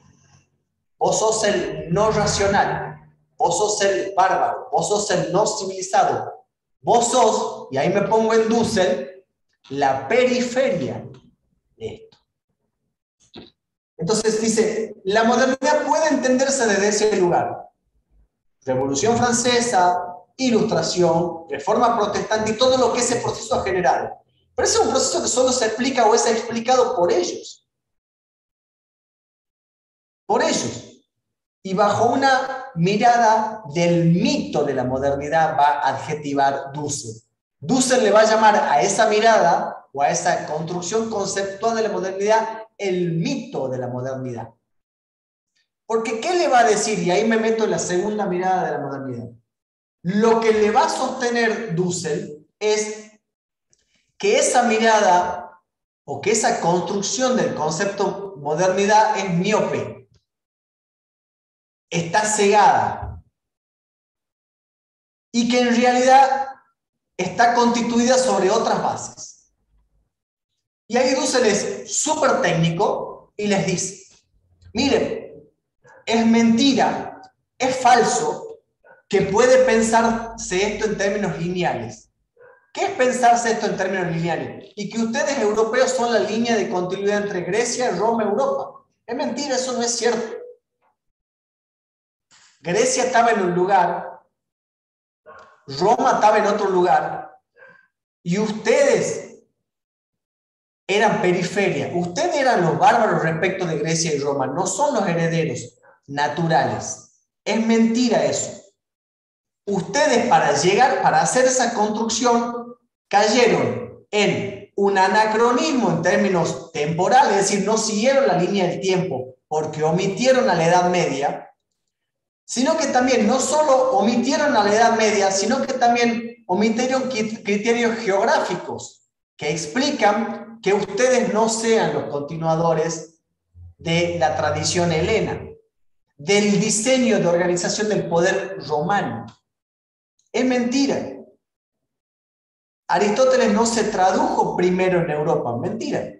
Vos sos el no racional, vos sos el bárbaro, vos sos el no civilizado, vos sos, y ahí me pongo en Dussel, la periferia de esto. Entonces dice, la modernidad puede entenderse desde ese lugar. Revolución Francesa, Ilustración, Reforma Protestante y todo lo que ese proceso ha generado. Pero ese es un proceso que solo se explica o es explicado por ellos. Por ellos. Y bajo una mirada del mito de la modernidad va a adjetivar Dussel. Dussel le va a llamar a esa mirada o a esa construcción conceptual de la modernidad el mito de la modernidad. Porque ¿qué le va a decir? Y ahí me meto en la segunda mirada de la modernidad. Lo que le va a sostener Dussel es que esa mirada o que esa construcción del concepto modernidad es miope. Está cegada. Y que en realidad está constituida sobre otras bases. Y ahí Dussel es súper técnico y les dice, miren, es mentira, es falso que puede pensarse esto en términos lineales. ¿Qué es pensarse esto en términos lineales? Y que ustedes europeos son la línea de continuidad entre Grecia, Roma, Europa. Es mentira, eso no es cierto. Grecia estaba en un lugar, Roma estaba en otro lugar, y ustedes eran periferia. Ustedes eran los bárbaros respecto de Grecia y Roma, no son los herederos naturales. Es mentira eso. Ustedes para hacer esa construcción, cayeron en un anacronismo en términos temporales, es decir, no siguieron la línea del tiempo porque omitieron a la Edad Media, sino que también no solo omitieron a la Edad Media, sino que también omitieron criterios geográficos que explican que ustedes no sean los continuadores de la tradición helena, del diseño de organización del poder romano. Es mentira. Aristóteles no se tradujo primero en Europa, mentira.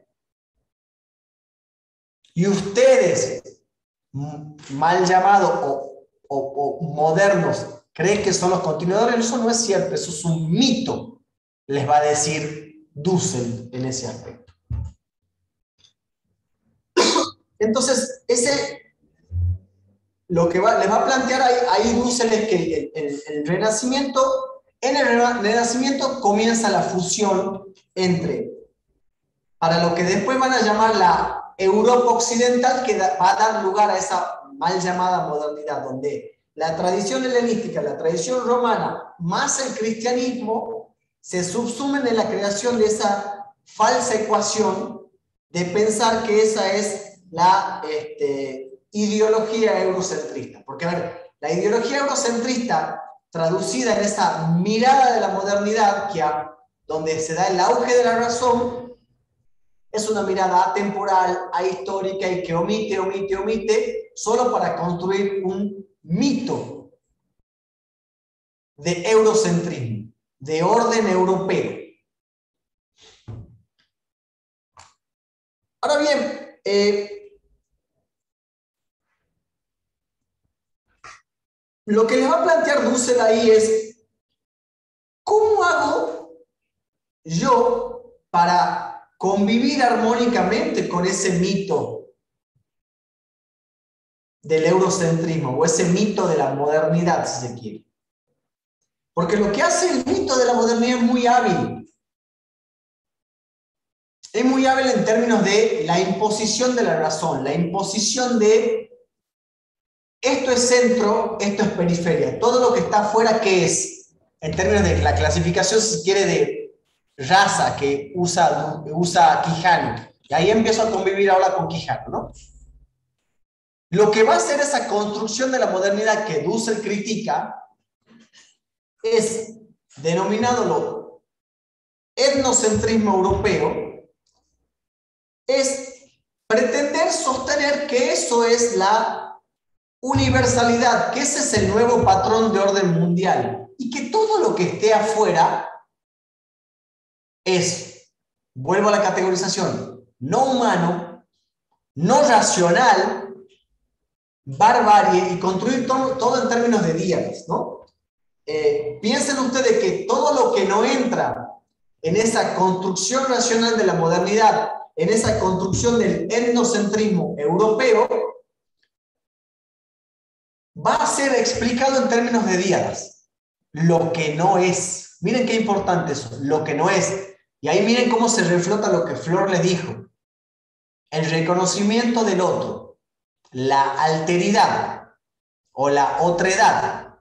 Y ustedes, mal llamados o modernos, creen que son los continuadores. Eso no es cierto, eso es un mito, les va a decir Dussel en ese aspecto. Entonces, lo que les va a plantear ahí Dussel es que el Renacimiento En el Renacimiento comienza la fusión entre, para lo que después van a llamar la Europa occidental, que va a dar lugar a esa mal llamada modernidad, donde la tradición helenística, la tradición romana, más el cristianismo, se subsumen en la creación de esa falsa ecuación de pensar que esa es la ideología eurocentrista. Porque, a ver, la ideología eurocentrista, traducida en esa mirada de la modernidad, donde se da el auge de la razón, es una mirada atemporal, ahistórica y que omite, solo para construir un mito de eurocentrismo, de orden europeo. Ahora bien, lo que les va a plantear Dussel ahí es, ¿cómo hago yo para convivir armónicamente con ese mito del eurocentrismo o ese mito de la modernidad, si se quiere? Porque lo que hace el mito de la modernidad es muy hábil. Es muy hábil en términos de la imposición de la razón, la imposición de esto es centro, esto es periferia. Todo lo que está afuera, ¿qué es? En términos de la clasificación, si quiere, de raza que usa Quijano. Y ahí empiezo a convivir ahora con Quijano, ¿no? Lo que va a hacer esa construcción de la modernidad que Dussel critica es denominado etnocentrismo europeo, es pretender sostener que eso es la universalidad, que ese es el nuevo patrón de orden mundial y que todo lo que esté afuera es, vuelvo a la categorización, no humano, no racional, barbarie y construir todo en términos de días, ¿no? Piensen ustedes que todo lo que no entra en esa construcción racional de la modernidad, en esa construcción del etnocentrismo europeo, va a ser explicado en términos de díadas. Lo que no es. Miren qué importante eso, lo que no es. Y ahí miren cómo se reflota lo que Flor le dijo. El reconocimiento del otro, la alteridad o la otredad,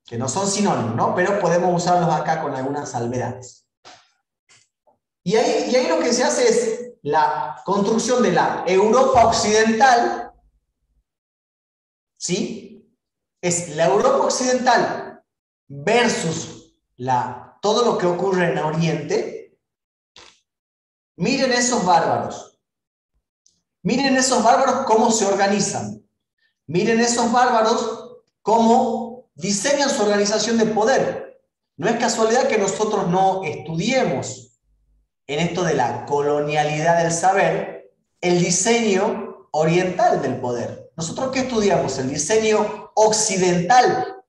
que no son sinónimos, ¿no? Pero podemos usarlos acá con algunas salvedades. Y ahí lo que se hace es la construcción de la Europa occidental, ¿sí? Es la Europa occidental versus todo lo que ocurre en Oriente. Miren esos bárbaros. Miren esos bárbaros cómo se organizan. Miren esos bárbaros cómo diseñan su organización de poder. No es casualidad que nosotros no estudiemos en esto de la colonialidad del saber el diseño oriental del poder. ¿Nosotros qué estudiamos? El diseño occidental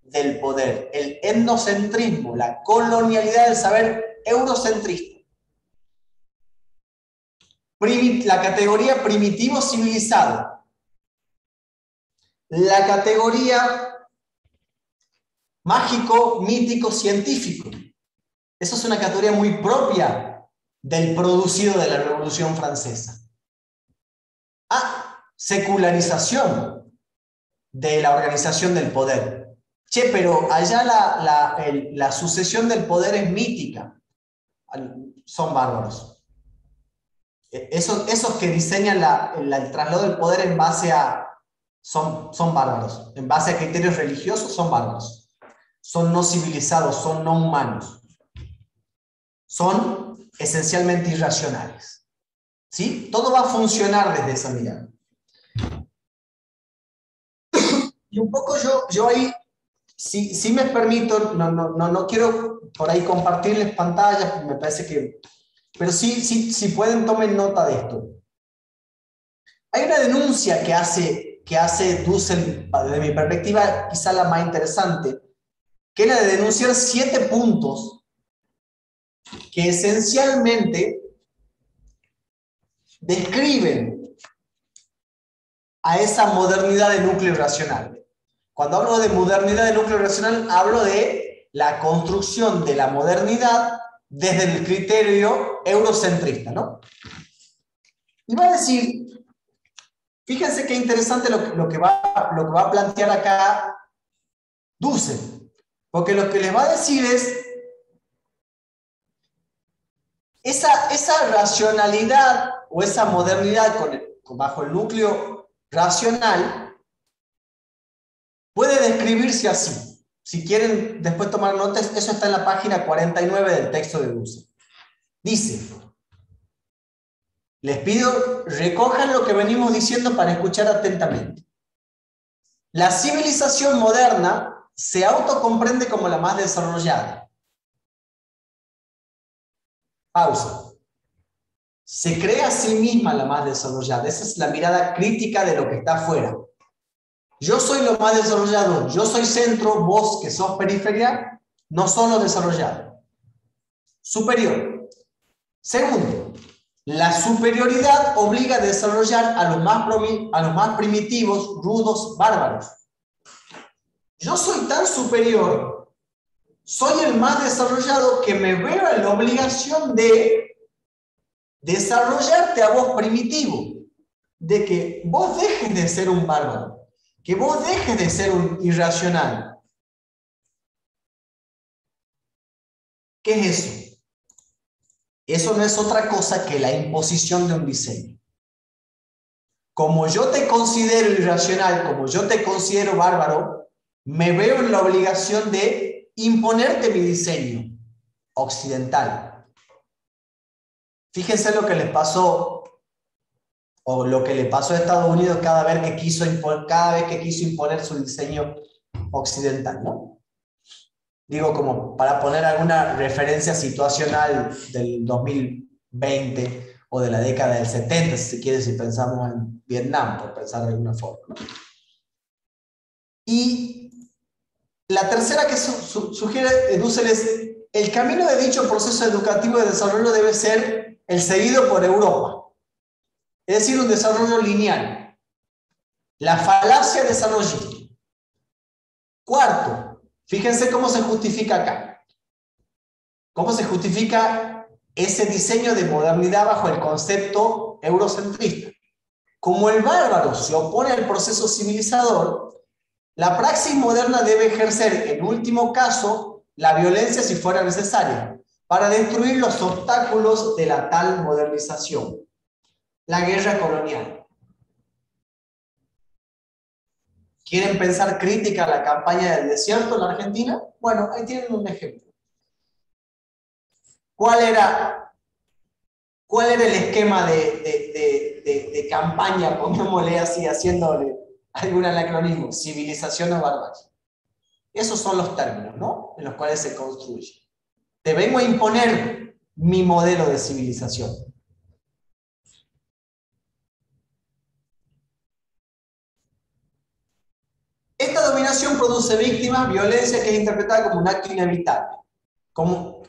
del poder, el etnocentrismo, la colonialidad del saber eurocentrista. La categoría primitivo civilizado. La categoría mágico, mítico, científico. Esa es una categoría muy propia del producido de la Revolución Francesa. Secularización de la organización del poder. Che, pero allá la sucesión del poder es mítica. Son bárbaros. Esos que diseñan el traslado del poder en base a... Son bárbaros. En base a criterios religiosos son bárbaros. Son no civilizados, son no humanos. Son esencialmente irracionales. ¿Sí? Todo va a funcionar desde esa mirada. Y un poco yo ahí, si me permito, no quiero por ahí compartirles pantallas, me parece que... Pero sí pueden, tomen nota de esto. Hay una denuncia que hace Dussel, desde mi perspectiva, quizá la más interesante, que es la de denunciar 7 puntos que esencialmente describen a esa modernidad de núcleo racional. Cuando hablo de modernidad de núcleo racional, hablo de la construcción de la modernidad desde el criterio eurocentrista, ¿no? Y va a decir, fíjense qué interesante lo que va a plantear acá Dussel, porque lo que les va a decir es esa racionalidad o esa modernidad bajo el núcleo racional puede describirse así. Si quieren después tomar notas, eso está en la página 49 del texto de Dussel. Dice, les pido recojan lo que venimos diciendo para escuchar atentamente. La civilización moderna se autocomprende como la más desarrollada. Pausa. Se cree a sí misma la más desarrollada. Esa es la mirada crítica de lo que está afuera. Yo soy lo más desarrollado, yo soy centro, vos que sos periferia, no sos lo desarrollado. Superior. Segundo, la superioridad obliga a desarrollar a los más primitivos, rudos, bárbaros. Yo soy tan superior, soy el más desarrollado que me veo en la obligación de desarrollarte a vos primitivo, de que vos dejes de ser un bárbaro, que vos dejes de ser un irracional. ¿Qué es eso? Eso no es otra cosa que la imposición de un diseño. Como yo te considero irracional, como yo te considero bárbaro, me veo en la obligación de imponerte mi diseño occidental. Fíjense lo que les pasó, o lo que le pasó a Estados Unidos cada vez que quiso imponer su diseño occidental, ¿no? Digo, como para poner alguna referencia situacional del 2020 o de la década del 70, si se quiere, si pensamos en Vietnam, por pensar de alguna forma, ¿no? Y la tercera que sugiere Dussel es: el camino de dicho proceso educativo de desarrollo debe ser el seguido por Europa, es decir, un desarrollo lineal. La falacia desarrollista. Cuarto, fíjense cómo se justifica acá. ¿Cómo se justifica ese diseño de modernidad bajo el concepto eurocentrista? Como el bárbaro se opone al proceso civilizador, la praxis moderna debe ejercer, en último caso, la violencia si fuera necesaria, para destruir los obstáculos de la tal modernización. La guerra colonial. ¿Quieren pensar crítica a la campaña del desierto en la Argentina? Bueno, ahí tienen un ejemplo. ¿Cuál era el esquema de campaña, pongámosle así, haciéndole algún anacronismo? Civilización o barbarie. Esos son los términos, ¿no?, en los cuales se construye. Te vengo a imponer mi modelo de civilización. Esta dominación produce víctimas, violencia que es interpretada como un acto inevitable,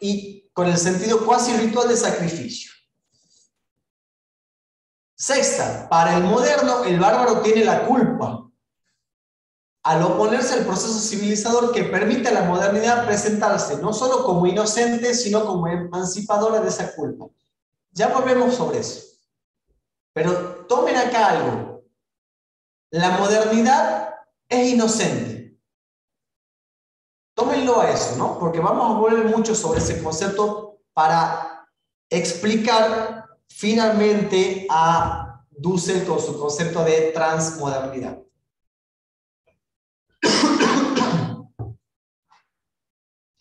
y con el sentido cuasi ritual de sacrificio. Sexta, para el moderno, el bárbaro tiene la culpa al oponerse al proceso civilizador que permite a la modernidad presentarse no solo como inocente, sino como emancipadora de esa culpa. Ya volvemos sobre eso. Pero tomen acá algo. La modernidad es inocente. Tómenlo a eso, ¿no? Porque vamos a volver mucho sobre ese concepto para explicar finalmente a Dussel con su concepto de transmodernidad.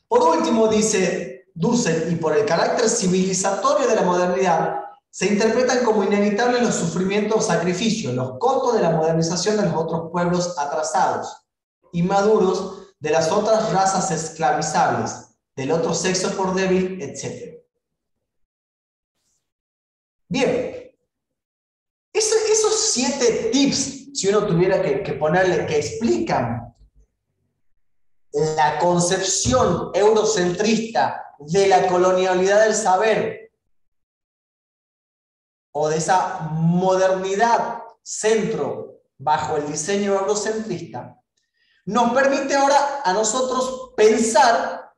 Por último, dice Dussel, y por el carácter civilizatorio de la modernidad, se interpretan como inevitables los sufrimientos o sacrificios, los costos de la modernización de los otros pueblos atrasados, inmaduros, de las otras razas esclavizables, del otro sexo por débil, etc. Bien, esos 7 tips, si uno tuviera que ponerle, que explican la concepción eurocentrista de la colonialidad del saber, o de esa modernidad centro bajo el diseño eurocentrista, nos permite ahora a nosotros pensar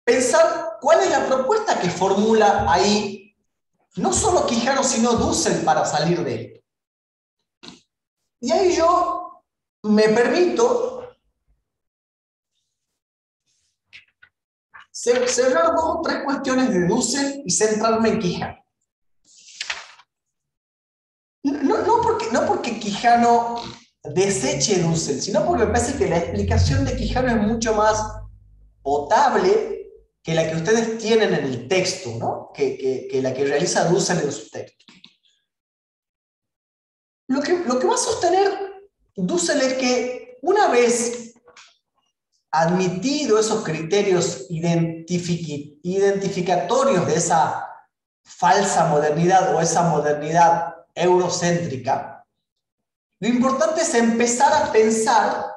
pensar cuál es la propuesta que formula ahí, no solo Quijano, sino Dussel para salir de esto. Y ahí yo me permito cerrar 2 o 3 cuestiones de Dussel y centrarme en Quijano. No porque Quijano deseche Dussel, sino porque me parece que la explicación de Quijano es mucho más potable que la que ustedes tienen en el texto, ¿no? que la que realiza Dussel en su texto. Lo que va a sostener Dussel es que una vez admitido esos criterios identificatorios de esa falsa modernidad o esa modernidad eurocéntrica, lo importante es empezar a pensar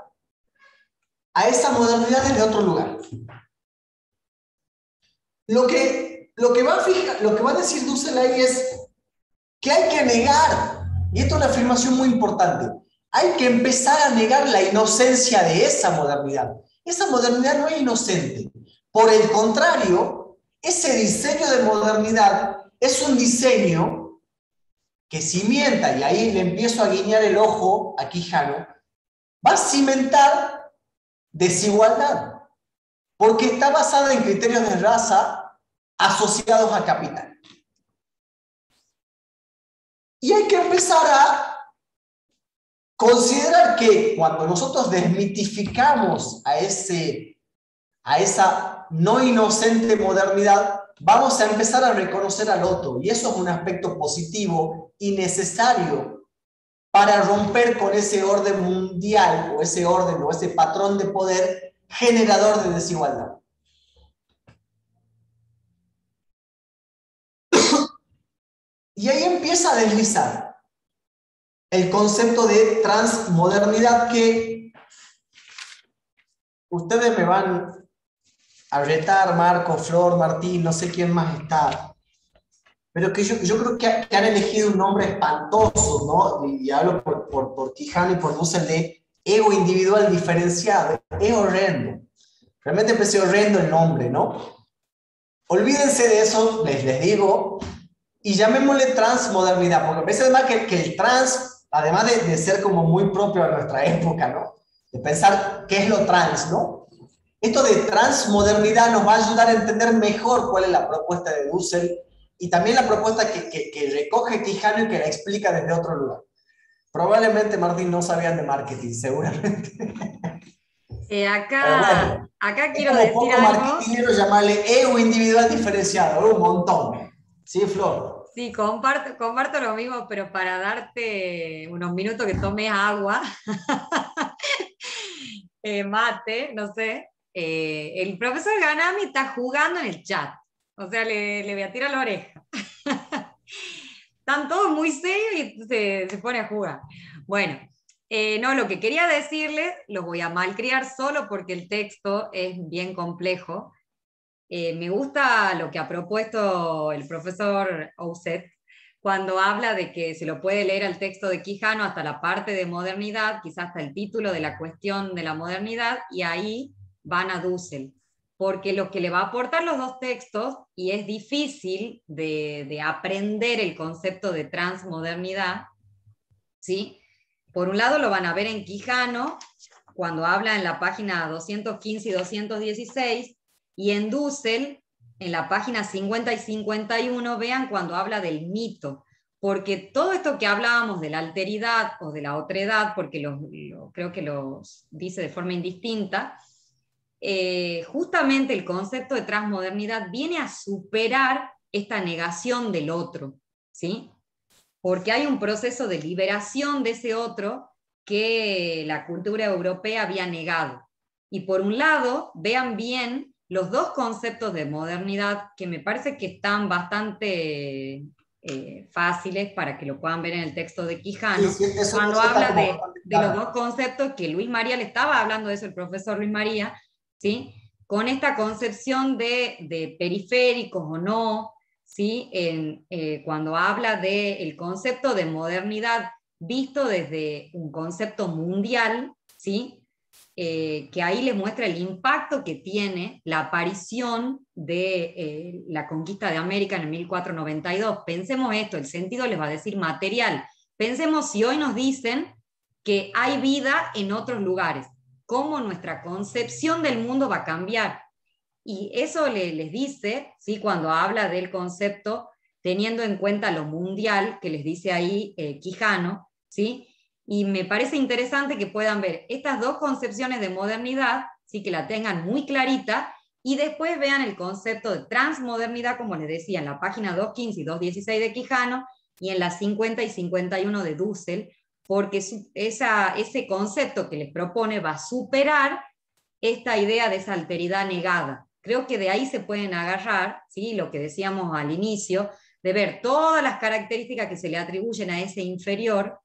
a esa modernidad desde otro lugar. Lo que va a decir Dussel ahí es que hay que negar, y esto es una afirmación muy importante, hay que empezar a negar la inocencia de esa modernidad. Esa modernidad no es inocente. Por el contrario, ese diseño de modernidad es un diseño que cimienta, y ahí le empiezo a guiñar el ojo a Quijano, va a cimentar desigualdad, porque está basada en criterios de raza asociados a capital. Y hay que empezar a considerar que cuando nosotros desmitificamos a esa no inocente modernidad, vamos a empezar a reconocer al otro. Y eso es un aspecto positivo y necesario para romper con ese orden mundial o ese orden o ese patrón de poder generador de desigualdad. Y ahí empieza a deslizar el concepto de transmodernidad que ustedes me van a retar, Marco, Flor, Martín, no sé quién más está, pero que yo creo que han elegido un nombre espantoso, ¿no? Y hablo por Quijano y por Dussel de ego individual diferenciado. Es horrendo. Realmente me parece horrendo el nombre, ¿no? Olvídense de eso, les digo, y llamémosle transmodernidad, porque me parece además que el trans, además de ser como muy propio a nuestra época, ¿no? De pensar qué es lo trans, ¿no? Esto de transmodernidad nos va a ayudar a entender mejor cuál es la propuesta de Dussel y también la propuesta que recoge Quijano y que la explica desde otro lugar. Probablemente, Martín, no sabían de marketing, seguramente. Pero bueno, Acá es quiero como decir poco algo. marketingero llamarle ego individual diferenciado, un montón. ¿Sí, Flor? Sí, comparto lo mismo, pero para darte unos minutos que tomes agua, mate, no sé, el profesor Ganami está jugando en el chat. O sea, le voy a tirar la oreja. Están todos muy serios y se pone a jugar. Bueno, no, lo que quería decirles, los voy a malcriar solo porque el texto es bien complejo. Me gusta lo que ha propuesto el profesor Ousset cuando habla de que se lo puede leer al texto de Quijano hasta la parte de modernidad, quizás hasta el título de la cuestión de la modernidad, y ahí van a Dussel. Porque lo que le va a aportar los dos textos, y es difícil de aprender el concepto de transmodernidad, ¿sí? Por un lado lo van a ver en Quijano, cuando habla en la página 215 y 216, y en Dussel, en la página 50 y 51, vean cuando habla del mito, porque todo esto que hablábamos de la alteridad o de la otredad, porque creo que los dice de forma indistinta, justamente el concepto de transmodernidad viene a superar esta negación del otro, ¿sí? Porque hay un proceso de liberación de ese otro que la cultura europea había negado. Y por un lado, vean bien los dos conceptos de modernidad que me parece que están bastante fáciles para que lo puedan ver en el texto de Quijano, Sí, eso cuando está habla como bastante de los claro. dos conceptos que Luis María le estaba hablando de eso, el profesor Luis María, ¿sí? Con esta concepción de periféricos o no, ¿sí? Cuando habla del concepto de modernidad visto desde un concepto mundial, ¿sí? que ahí les muestra el impacto que tiene la aparición de la conquista de América en el 1492. Pensemos esto, el sentido les va a decir material. Pensemos si hoy nos dicen que hay vida en otros lugares, cómo nuestra concepción del mundo va a cambiar. Y eso les dice, ¿sí? Cuando habla del concepto, teniendo en cuenta lo mundial, que les dice ahí Quijano, ¿sí? Y me parece interesante que puedan ver estas dos concepciones de modernidad, ¿sí? Que la tengan muy clarita, y después vean el concepto de transmodernidad, como les decía, en la página 215 y 216 de Quijano, y en las 50 y 51 de Dussel, porque ese concepto que les propone va a superar esta idea de esa alteridad negada. Creo que de ahí se pueden agarrar, ¿sí? Lo que decíamos al inicio, de ver todas las características que se le atribuyen a ese inferior,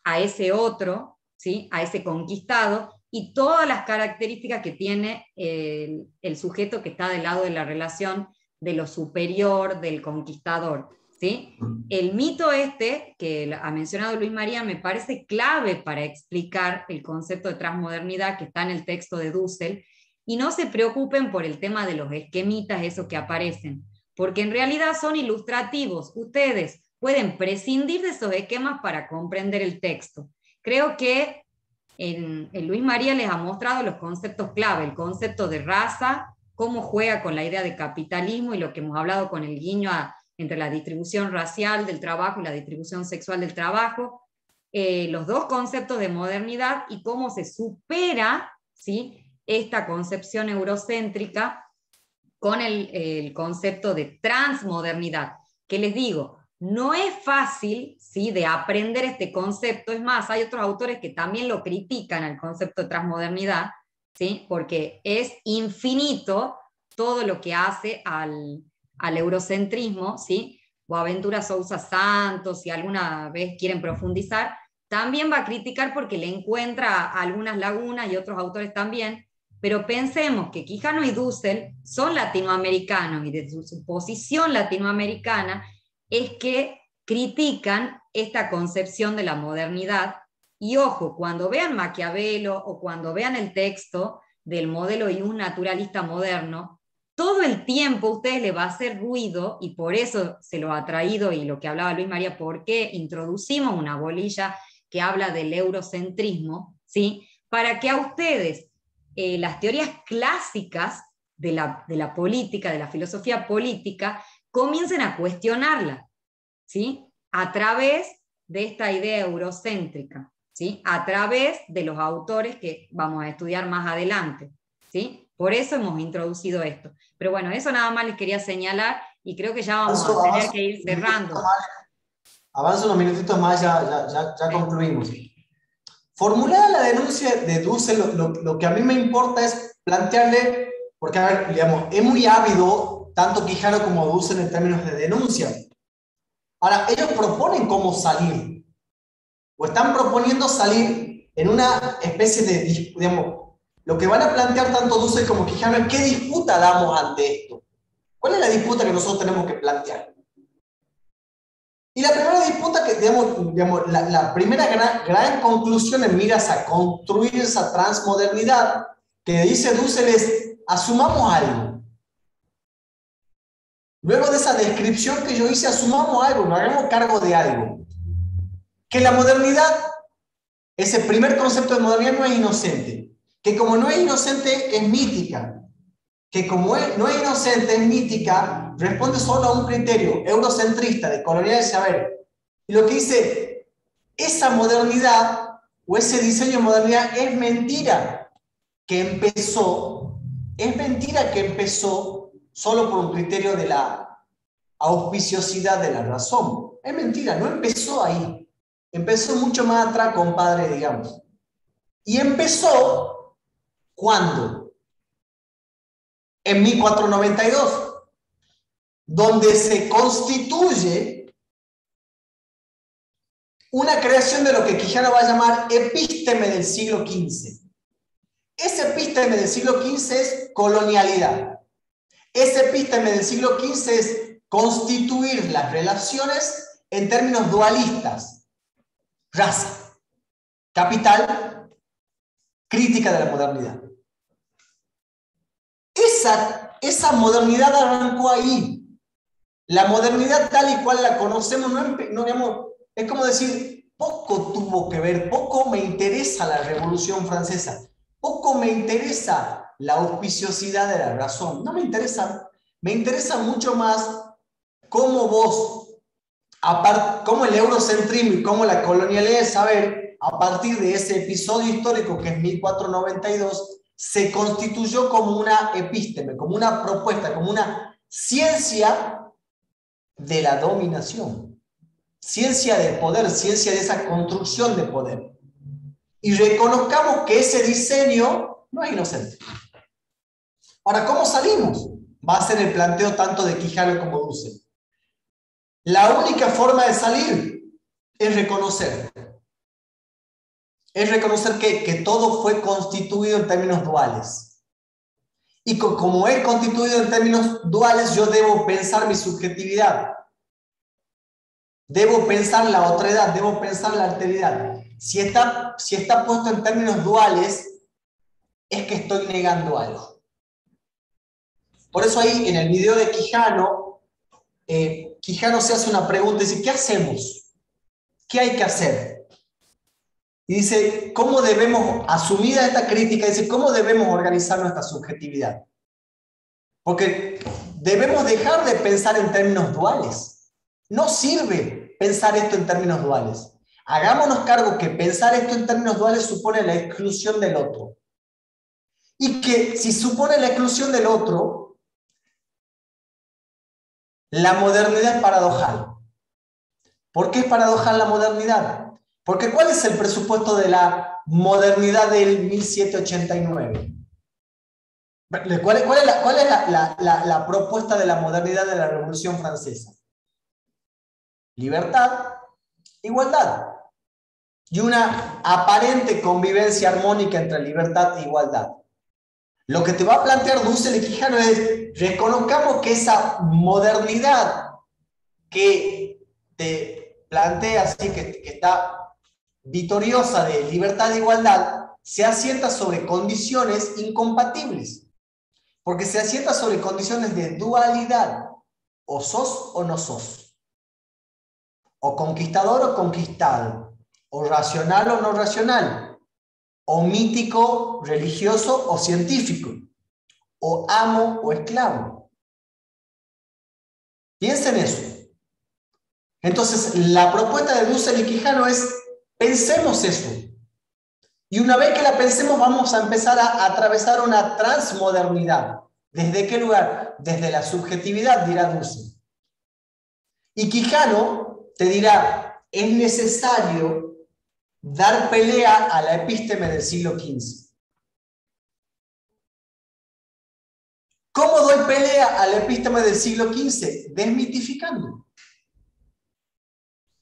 a ese otro, ¿sí? A ese conquistado, y todas las características que tiene el sujeto que está del lado de la relación de lo superior, del conquistador, ¿sí? El mito este, que ha mencionado Luis María, me parece clave para explicar el concepto de transmodernidad que está en el texto de Dussel, y no se preocupen por el tema de los esquemitas, esos que aparecen, porque en realidad son ilustrativos. Ustedes pueden prescindir de esos esquemas para comprender el texto. Creo que en Luis María les ha mostrado los conceptos clave, el concepto de raza, cómo juega con la idea de capitalismo y lo que hemos hablado con el guiño entre la distribución racial del trabajo y la distribución sexual del trabajo, los dos conceptos de modernidad y cómo se supera, ¿sí?, esta concepción eurocéntrica con el concepto de transmodernidad, que les digo, no es fácil, ¿sí?, de aprender este concepto. Es más, hay otros autores que también lo critican al concepto de transmodernidad, ¿sí?, porque es infinito todo lo que hace al eurocentrismo, ¿sí? Boaventura Sousa Santos, si alguna vez quieren profundizar, también va a criticar porque le encuentra algunas lagunas, y otros autores también. Pero pensemos que Quijano y Dussel son latinoamericanos, y desde su posición latinoamericana es que critican esta concepción de la modernidad. Y ojo, cuando vean Maquiavelo o cuando vean el texto del modelo y un naturalista moderno, todo el tiempo a ustedes les va a hacer ruido, y por eso se lo ha traído, y lo que hablaba Luis María, por qué introducimos una bolilla que habla del eurocentrismo, ¿sí? Para que a ustedes las teorías clásicas de la política, de la filosofía política, comiencen a cuestionarla, ¿sí? A través de esta idea eurocéntrica, ¿sí? A través de los autores que vamos a estudiar más adelante, ¿sí? Por eso hemos introducido esto. Pero bueno, eso nada más les quería señalar, y creo que ya vamos a tener que ir cerrando. Avanzo unos minutitos más, ya concluimos. Formulada la denuncia de Dussel, lo que a mí me importa es plantearle, porque a ver, digamos, es muy ávido tanto Quijano como Dussel en términos de denuncia. Ahora, ellos proponen cómo salir, o están proponiendo salir en una especie de, digamos, lo que van a plantear tanto Dussel como Quijano es qué disputa damos ante esto. ¿Cuál es la disputa que nosotros tenemos que plantear? Y la primera disputa, que digamos la primera gran conclusión en miras a construir esa transmodernidad que dice Dussel es: asumamos algo. Luego de esa descripción que yo hice, asumamos algo, nos hagamos cargo de algo. Que la modernidad, ese primer concepto de modernidad, no es inocente. Que como no es inocente, es mítica. Que como no es inocente, es mítica, responde solo a un criterio eurocentrista de colonial de saber. Y lo que dice, esa modernidad o ese diseño de modernidad es mentira que empezó solo por un criterio de la auspiciosidad de la razón. Es mentira, no empezó ahí. Empezó mucho más atrás, compadre, digamos. Y empezó, ¿cuándo? En 1492, donde se constituye una creación de lo que Quijano va a llamar epísteme del siglo XV. Ese epísteme del siglo XV es colonialidad. Ese epísteme del siglo XV es constituir las relaciones en términos dualistas. Raza, capital, crítica de la modernidad. Esa modernidad arrancó ahí. La modernidad tal y cual la conocemos, digamos, es como decir, poco tuvo que ver, poco me interesa la Revolución Francesa, poco me interesa la auspiciosidad de la razón, no me interesa, me interesa mucho más cómo vos, cómo el eurocentrismo y cómo la colonialidad del saber, a partir de ese episodio histórico que es 1492, se constituyó como una epísteme, como una propuesta, como una ciencia de la dominación, ciencia del poder, ciencia de esa construcción de poder. Y reconozcamos que ese diseño no es inocente. Ahora, ¿cómo salimos? Va a ser el planteo tanto de Quijano como Dussel. La única forma de salir es reconocer. Es reconocer que todo fue constituido en términos duales. Y como es constituido en términos duales, yo debo pensar mi subjetividad. Debo pensar la otredad, debo pensar la alteridad. Si está puesto en términos duales, es que estoy negando algo. Por eso ahí, en el video de Quijano, Quijano se hace una pregunta y dice, ¿qué hacemos? ¿Qué hay que hacer? Y dice, ¿cómo debemos, asumida esta crítica, dice, ¿cómo debemos organizar nuestra subjetividad? Porque debemos dejar de pensar en términos duales. No sirve pensar esto en términos duales. Hagámonos cargo que pensar esto en términos duales supone la exclusión del otro. Y que si supone la exclusión del otro, la modernidad es paradojal. ¿Por qué es paradojal la modernidad? Porque ¿cuál es el presupuesto de la modernidad del 1789? ¿Cuál es la propuesta de la modernidad de la Revolución Francesa? Libertad, igualdad. Y una aparente convivencia armónica entre libertad e igualdad. Lo que te va a plantear Dussel y Quijano es, reconozcamos que esa modernidad que te plantea así, que está victoriosa de libertad e igualdad, se asienta sobre condiciones incompatibles. Porque se asienta sobre condiciones de dualidad. O sos o no sos. O conquistador o conquistado. O racional o no racional. O mítico, religioso o científico. O amo o esclavo. Piensen eso. Entonces, la propuesta de Dussel y Quijano es, pensemos eso. Y una vez que la pensemos, vamos a empezar a atravesar una transmodernidad. ¿Desde qué lugar? Desde la subjetividad, dirá Dussel. Y Quijano te dirá, es necesario dar pelea a la epísteme del siglo XV. ¿Cómo doy pelea a la epísteme del siglo XV? Desmitificando.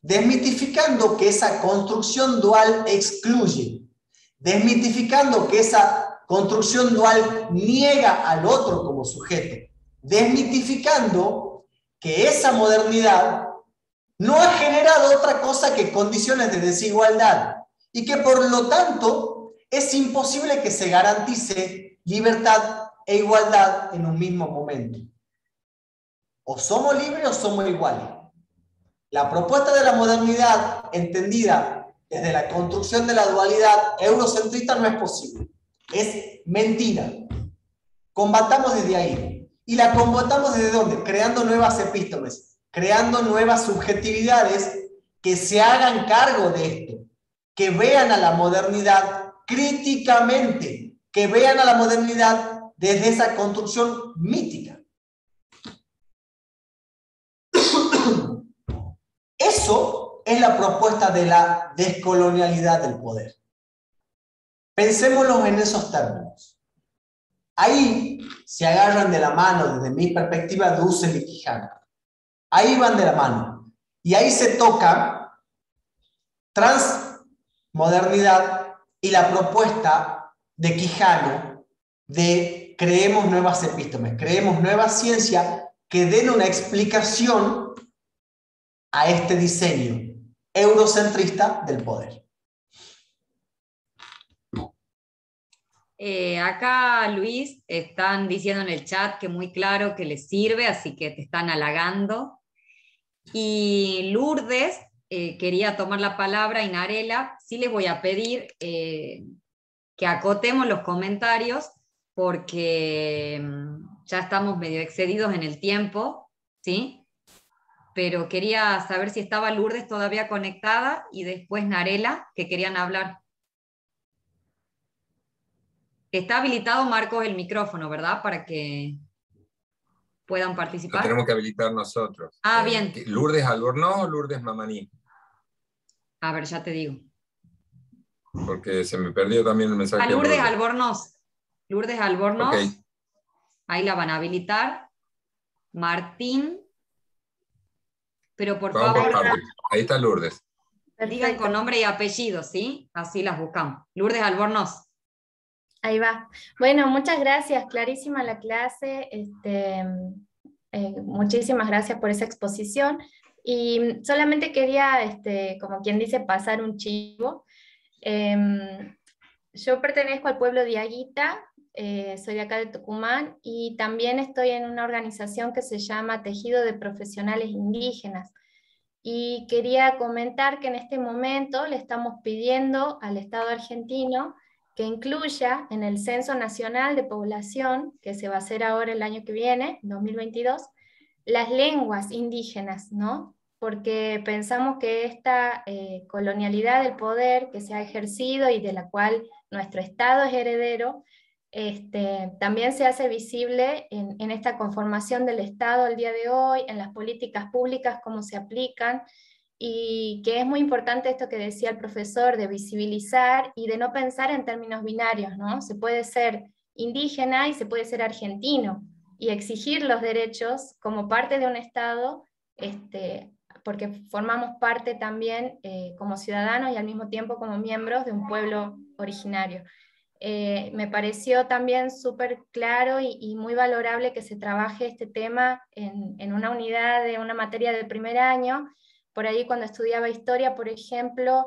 Desmitificando que esa construcción dual excluye. Desmitificando que esa construcción dual niega al otro como sujeto. Desmitificando que esa modernidad no ha generado otra cosa que condiciones de desigualdad y que por lo tanto es imposible que se garantice libertad e igualdad en un mismo momento. O somos libres o somos iguales. La propuesta de la modernidad, entendida desde la construcción de la dualidad eurocentrista, no es posible. Es mentira. Combatamos desde ahí. ¿Y la combatamos desde dónde? Creando nuevas epístomes, creando nuevas subjetividades que se hagan cargo de esto, que vean a la modernidad críticamente, que vean a la modernidad desde esa construcción mítica. Eso es la propuesta de la descolonialidad del poder. Pensémoslo en esos términos. Ahí se agarran de la mano, desde mi perspectiva, Dussel y Quijano. Ahí van de la mano. Y ahí se toca transmodernidad y la propuesta de Quijano de creemos nuevas epístomes, creemos nueva ciencia que den una explicación a este diseño eurocentrista del poder. Acá, Luis, están diciendo en el chat que muy claro que les sirve, así que te están halagando. Y Lourdes quería tomar la palabra, y Narela, sí les voy a pedir que acotemos los comentarios porque ya estamos medio excedidos en el tiempo, ¿sí? Pero quería saber si estaba Lourdes todavía conectada y después Narela, que querían hablar. Está habilitado, Marcos, el micrófono, ¿verdad? Para que puedan Lo participar. tenemos que habilitar nosotros. Ah, bien. ¿Lourdes Albornoz o Lourdes Mamaní? A ver, ya te digo. Porque se me perdió también el mensaje A de Lourdes Lourdes. Albornoz. Lourdes Ok, Albornoz. Ahí la van a habilitar. Martín. Pero por vamos por favor, partes. Ahí está Lourdes. digan con nombre y apellido, ¿sí? Así las buscamos. Lourdes Albornoz. Ahí va. Bueno, muchas gracias, clarísima la clase. Muchísimas gracias por esa exposición. Y solamente quería, como quien dice, pasar un chivo. Yo pertenezco al pueblo de Aguita, soy de acá de Tucumán, y también estoy en una organización que se llama Tejido de Profesionales Indígenas. Y quería comentar que en este momento le estamos pidiendo al Estado argentino que incluya en el Censo Nacional de Población, que se va a hacer ahora el año que viene, 2022, las lenguas indígenas, ¿no? Porque pensamos que esta colonialidad del poder que se ha ejercido y de la cual nuestro Estado es heredero, también se hace visible en esta conformación del Estado al día de hoy, en las políticas públicas, cómo se aplican, y que es muy importante esto que decía el profesor, de visibilizar y de no pensar en términos binarios, ¿no? Se puede ser indígena y se puede ser argentino, y exigir los derechos como parte de un Estado, porque formamos parte también como ciudadanos y al mismo tiempo como miembros de un pueblo originario. Me pareció también súper claro y muy valorable que se trabaje este tema en una unidad de una materia de primer año. Por ahí cuando estudiaba historia, por ejemplo,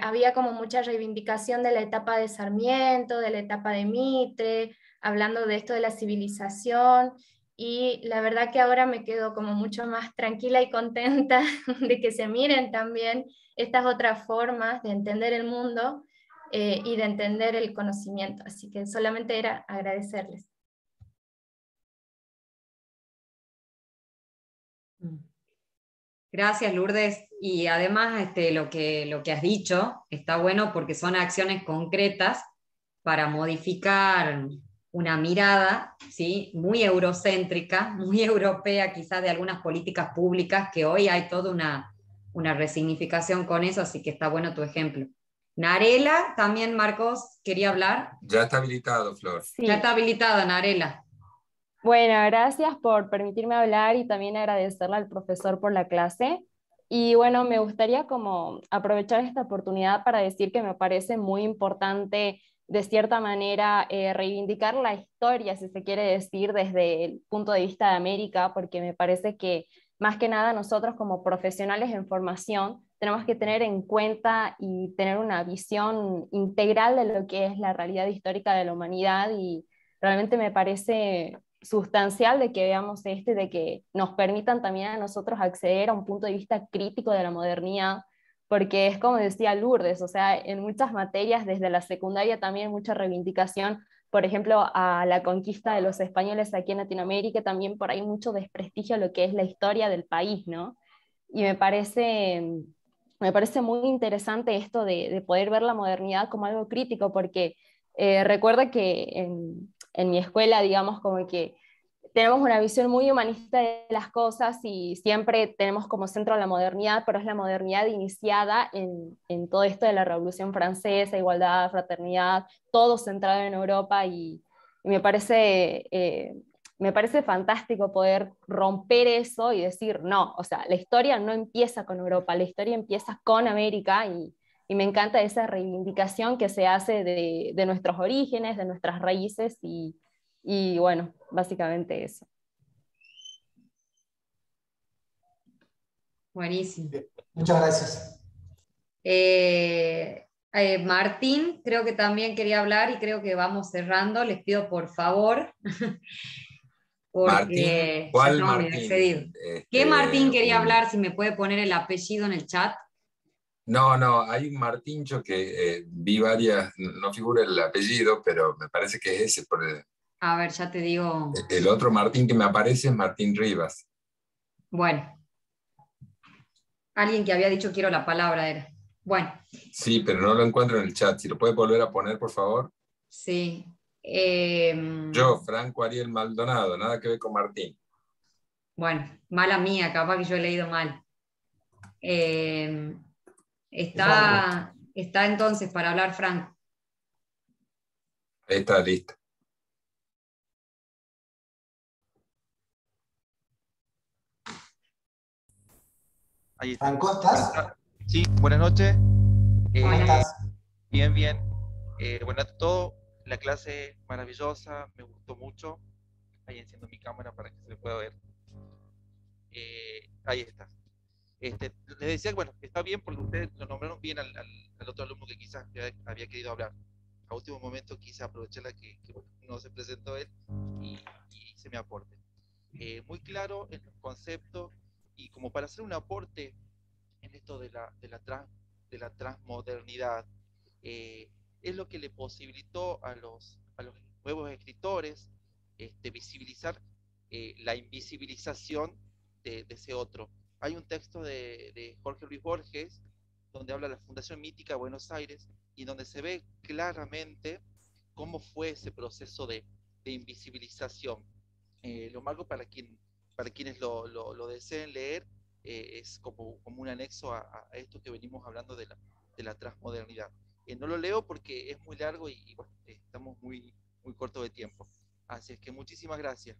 había como mucha reivindicación de la etapa de Sarmiento, de la etapa de Mitre, hablando de esto de la civilización, y la verdad que ahora me quedo como mucho más tranquila y contenta de que se miren también estas otras formas de entender el mundo y de entender el conocimiento. Así que solamente era agradecerles. Gracias, Lourdes. Y además lo que has dicho está bueno porque son acciones concretas para modificar una mirada, ¿sí? Muy eurocéntrica, muy europea quizás de algunas políticas públicas, que hoy hay toda una resignificación con eso, así que está bueno tu ejemplo. Narela, también Marcos quería hablar. Ya está habilitado, Flor. Sí. Ya está habilitada, Narela. Bueno, gracias por permitirme hablar y también agradecerle al profesor por la clase. Y bueno, me gustaría como aprovechar esta oportunidad para decir que me parece muy importante, de cierta manera, reivindicar la historia, si se quiere decir, desde el punto de vista de América, porque me parece que más que nada nosotros como profesionales en formación tenemos que tener en cuenta y tener una visión integral de lo que es la realidad histórica de la humanidad, y realmente me parece sustancial de que veamos de que nos permitan también a nosotros acceder a un punto de vista crítico de la modernidad, porque es como decía Lourdes, o sea, en muchas materias, desde la secundaria también mucha reivindicación, por ejemplo, a la conquista de los españoles aquí en Latinoamérica, también por ahí mucho desprestigio a lo que es la historia del país, ¿no? Y me parece muy interesante esto de poder ver la modernidad como algo crítico, porque recuerda que en mi escuela, digamos, como que tenemos una visión muy humanista de las cosas y siempre tenemos como centro la modernidad, pero es la modernidad iniciada en todo esto de la Revolución Francesa, igualdad, fraternidad, todo centrado en Europa, y me parece fantástico poder romper eso y decir, no, o sea, la historia no empieza con Europa, la historia empieza con América, y me encanta esa reivindicación que se hace de nuestros orígenes, de nuestras raíces, y bueno, básicamente eso. Buenísimo. Muchas gracias. Martín, creo que también quería hablar y creo que vamos cerrando. Les pido por favor, Martín, porque ya ¿cuál estamos medio Martín? excedidos. ¿Qué Martín quería hablar? Si me puede poner el apellido en el chat. No, hay un Martincho que vi varias, no figura el apellido, pero me parece que es ese. A ver, ya te digo. El otro Martín que me aparece es Martín Rivas. Bueno, alguien que había dicho quiero la palabra era. Bueno, Sí, pero no lo encuentro en el chat. Si lo puede volver a poner, por favor. sí. Yo, Franco Ariel Maldonado, nada que ver con Martín. Bueno, mala mía, capaz que yo he leído mal. Eh, Franco. está entonces para hablar Franco. Ahí está, listo. Ahí está. Franco, ¿estás? Sí, buenas noches. ¿Cómo estás? Bien, bien. Bueno, todo, la clase maravillosa, me gustó mucho. Ahí enciendo mi cámara para que se pueda ver. Ahí está. Les decía, bueno, está bien porque ustedes lo nombraron bien al otro alumno que quizás había querido hablar. A último momento quise aprovechar que no se presentó él y se me aporte. Muy claro en los conceptos y como para hacer un aporte en esto de la transmodernidad, es lo que le posibilitó a los nuevos escritores visibilizar la invisibilización de ese otro. Hay un texto de Jorge Luis Borges donde habla de la Fundación Mítica de Buenos Aires y donde se ve claramente cómo fue ese proceso de invisibilización. Lo marco para quienes lo deseen leer, es como un anexo a esto que venimos hablando de la transmodernidad. No lo leo porque es muy largo y bueno, estamos muy cortos de tiempo. Así es que muchísimas gracias.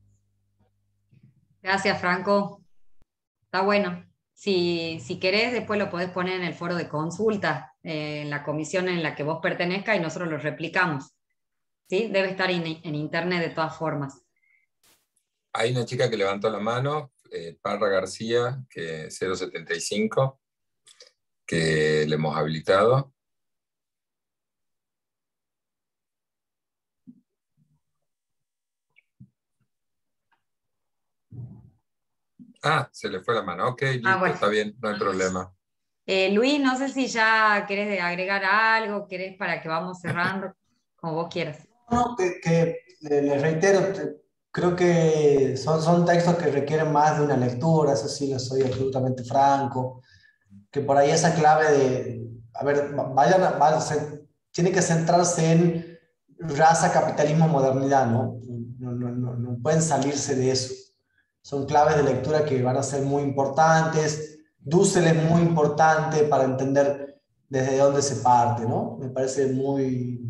Gracias, Franco. Está bueno. Si querés, después lo podés poner en el foro de consulta, en la comisión en la que vos pertenezcas y nosotros lo replicamos. ¿Sí? Debe estar en internet de todas formas. Hay una chica que levantó la mano, Parra García, que 075, que le hemos habilitado. Se le fue la mano. Ok, listo, Bueno. está bien, no hay problema. Luis, no sé si ya querés agregar algo, querés para que vamos cerrando, como vos quieras. No, les reitero, creo que son textos que requieren más de una lectura, eso sí, lo soy absolutamente franco, que por ahí esa clave a ver, tiene que centrarse en raza, capitalismo, modernidad, ¿no? No pueden salirse de eso. Son claves de lectura que van a ser muy importantes. Dussel es muy importante para entender desde dónde se parte, ¿no? Me parece muy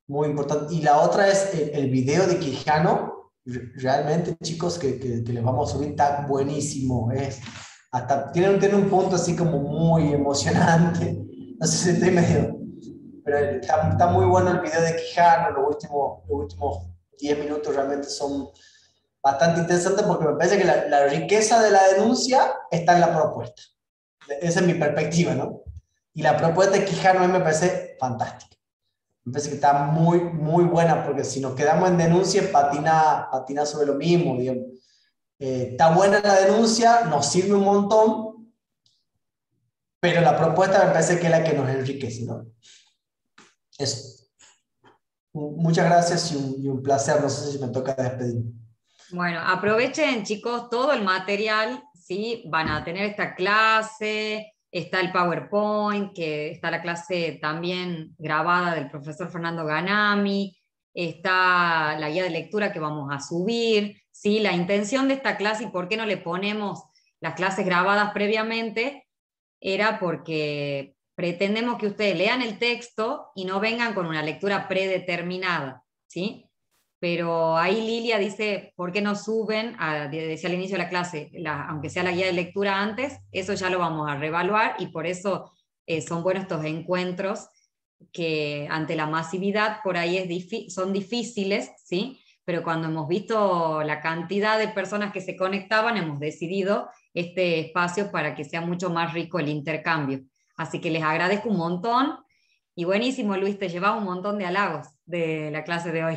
importante. Y la otra es el video de Quijano. Realmente, chicos, que les vamos a subir, está buenísimo. Tiene un punto así como muy emocionante. No sé si estoy medio... Pero está muy bueno el video de Quijano. Los últimos 10 minutos realmente son bastante interesantes porque me parece que la riqueza de la denuncia está en la propuesta. Esa es mi perspectiva, ¿no? Y la propuesta de Quijano a mí me parece fantástica. Me parece que está muy buena, porque si nos quedamos en denuncia, patina sobre lo mismo, digamos. Está buena la denuncia, nos sirve un montón, pero la propuesta me parece que es la que nos enriquece, ¿no? Eso. Muchas gracias y un placer. No sé si me toca despedir. Bueno, aprovechen, chicos, todo el material, ¿sí? Van a tener esta clase, está el PowerPoint, que está la clase también grabada del profesor Fernando Ganami, está la guía de lectura que vamos a subir, ¿sí? La intención de esta clase y por qué no le ponemos las clases grabadas previamente era porque pretendemos que ustedes lean el texto y no vengan con una lectura predeterminada, ¿sí? Pero ahí Lilia dice, ¿por qué no suben, decía al inicio de la clase, aunque sea la guía de lectura antes? Eso ya lo vamos a reevaluar y por eso son buenos estos encuentros que ante la masividad por ahí son difíciles, ¿sí? Pero cuando hemos visto la cantidad de personas que se conectaban, hemos decidido este espacio para que sea mucho más rico el intercambio. Así que les agradezco un montón Y buenísimo, Luis, te llevaba un montón de halagos de la clase de hoy.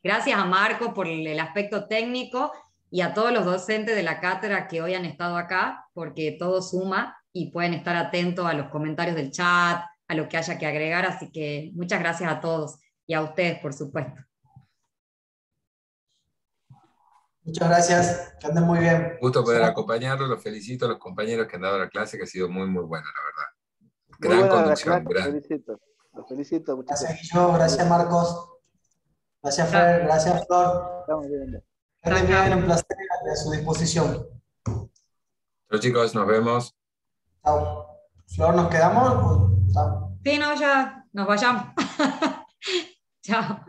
Gracias a Marco por el aspecto técnico y a todos los docentes de la cátedra que hoy han estado acá, porque todo suma y pueden estar atentos a los comentarios del chat, a lo que haya que agregar, así que muchas gracias a todos y a ustedes, por supuesto. Muchas gracias, que anden muy bien. Gusto poder acompañarlos, los felicito a los compañeros que han dado la clase, que ha sido muy, muy buena, la verdad. Muy Gran buena la conducción, clase, gran. los felicito, muchachos. Gracias, Guillo, gracias, Marcos. Gracias, Fer, gracias, Flor. Estamos bien. Que anden bien, un placer, a su disposición. Chao, chicos, nos vemos. Chao. Flor, ¿nos quedamos? Chao. Sí, no, ya nos vayamos. Chao.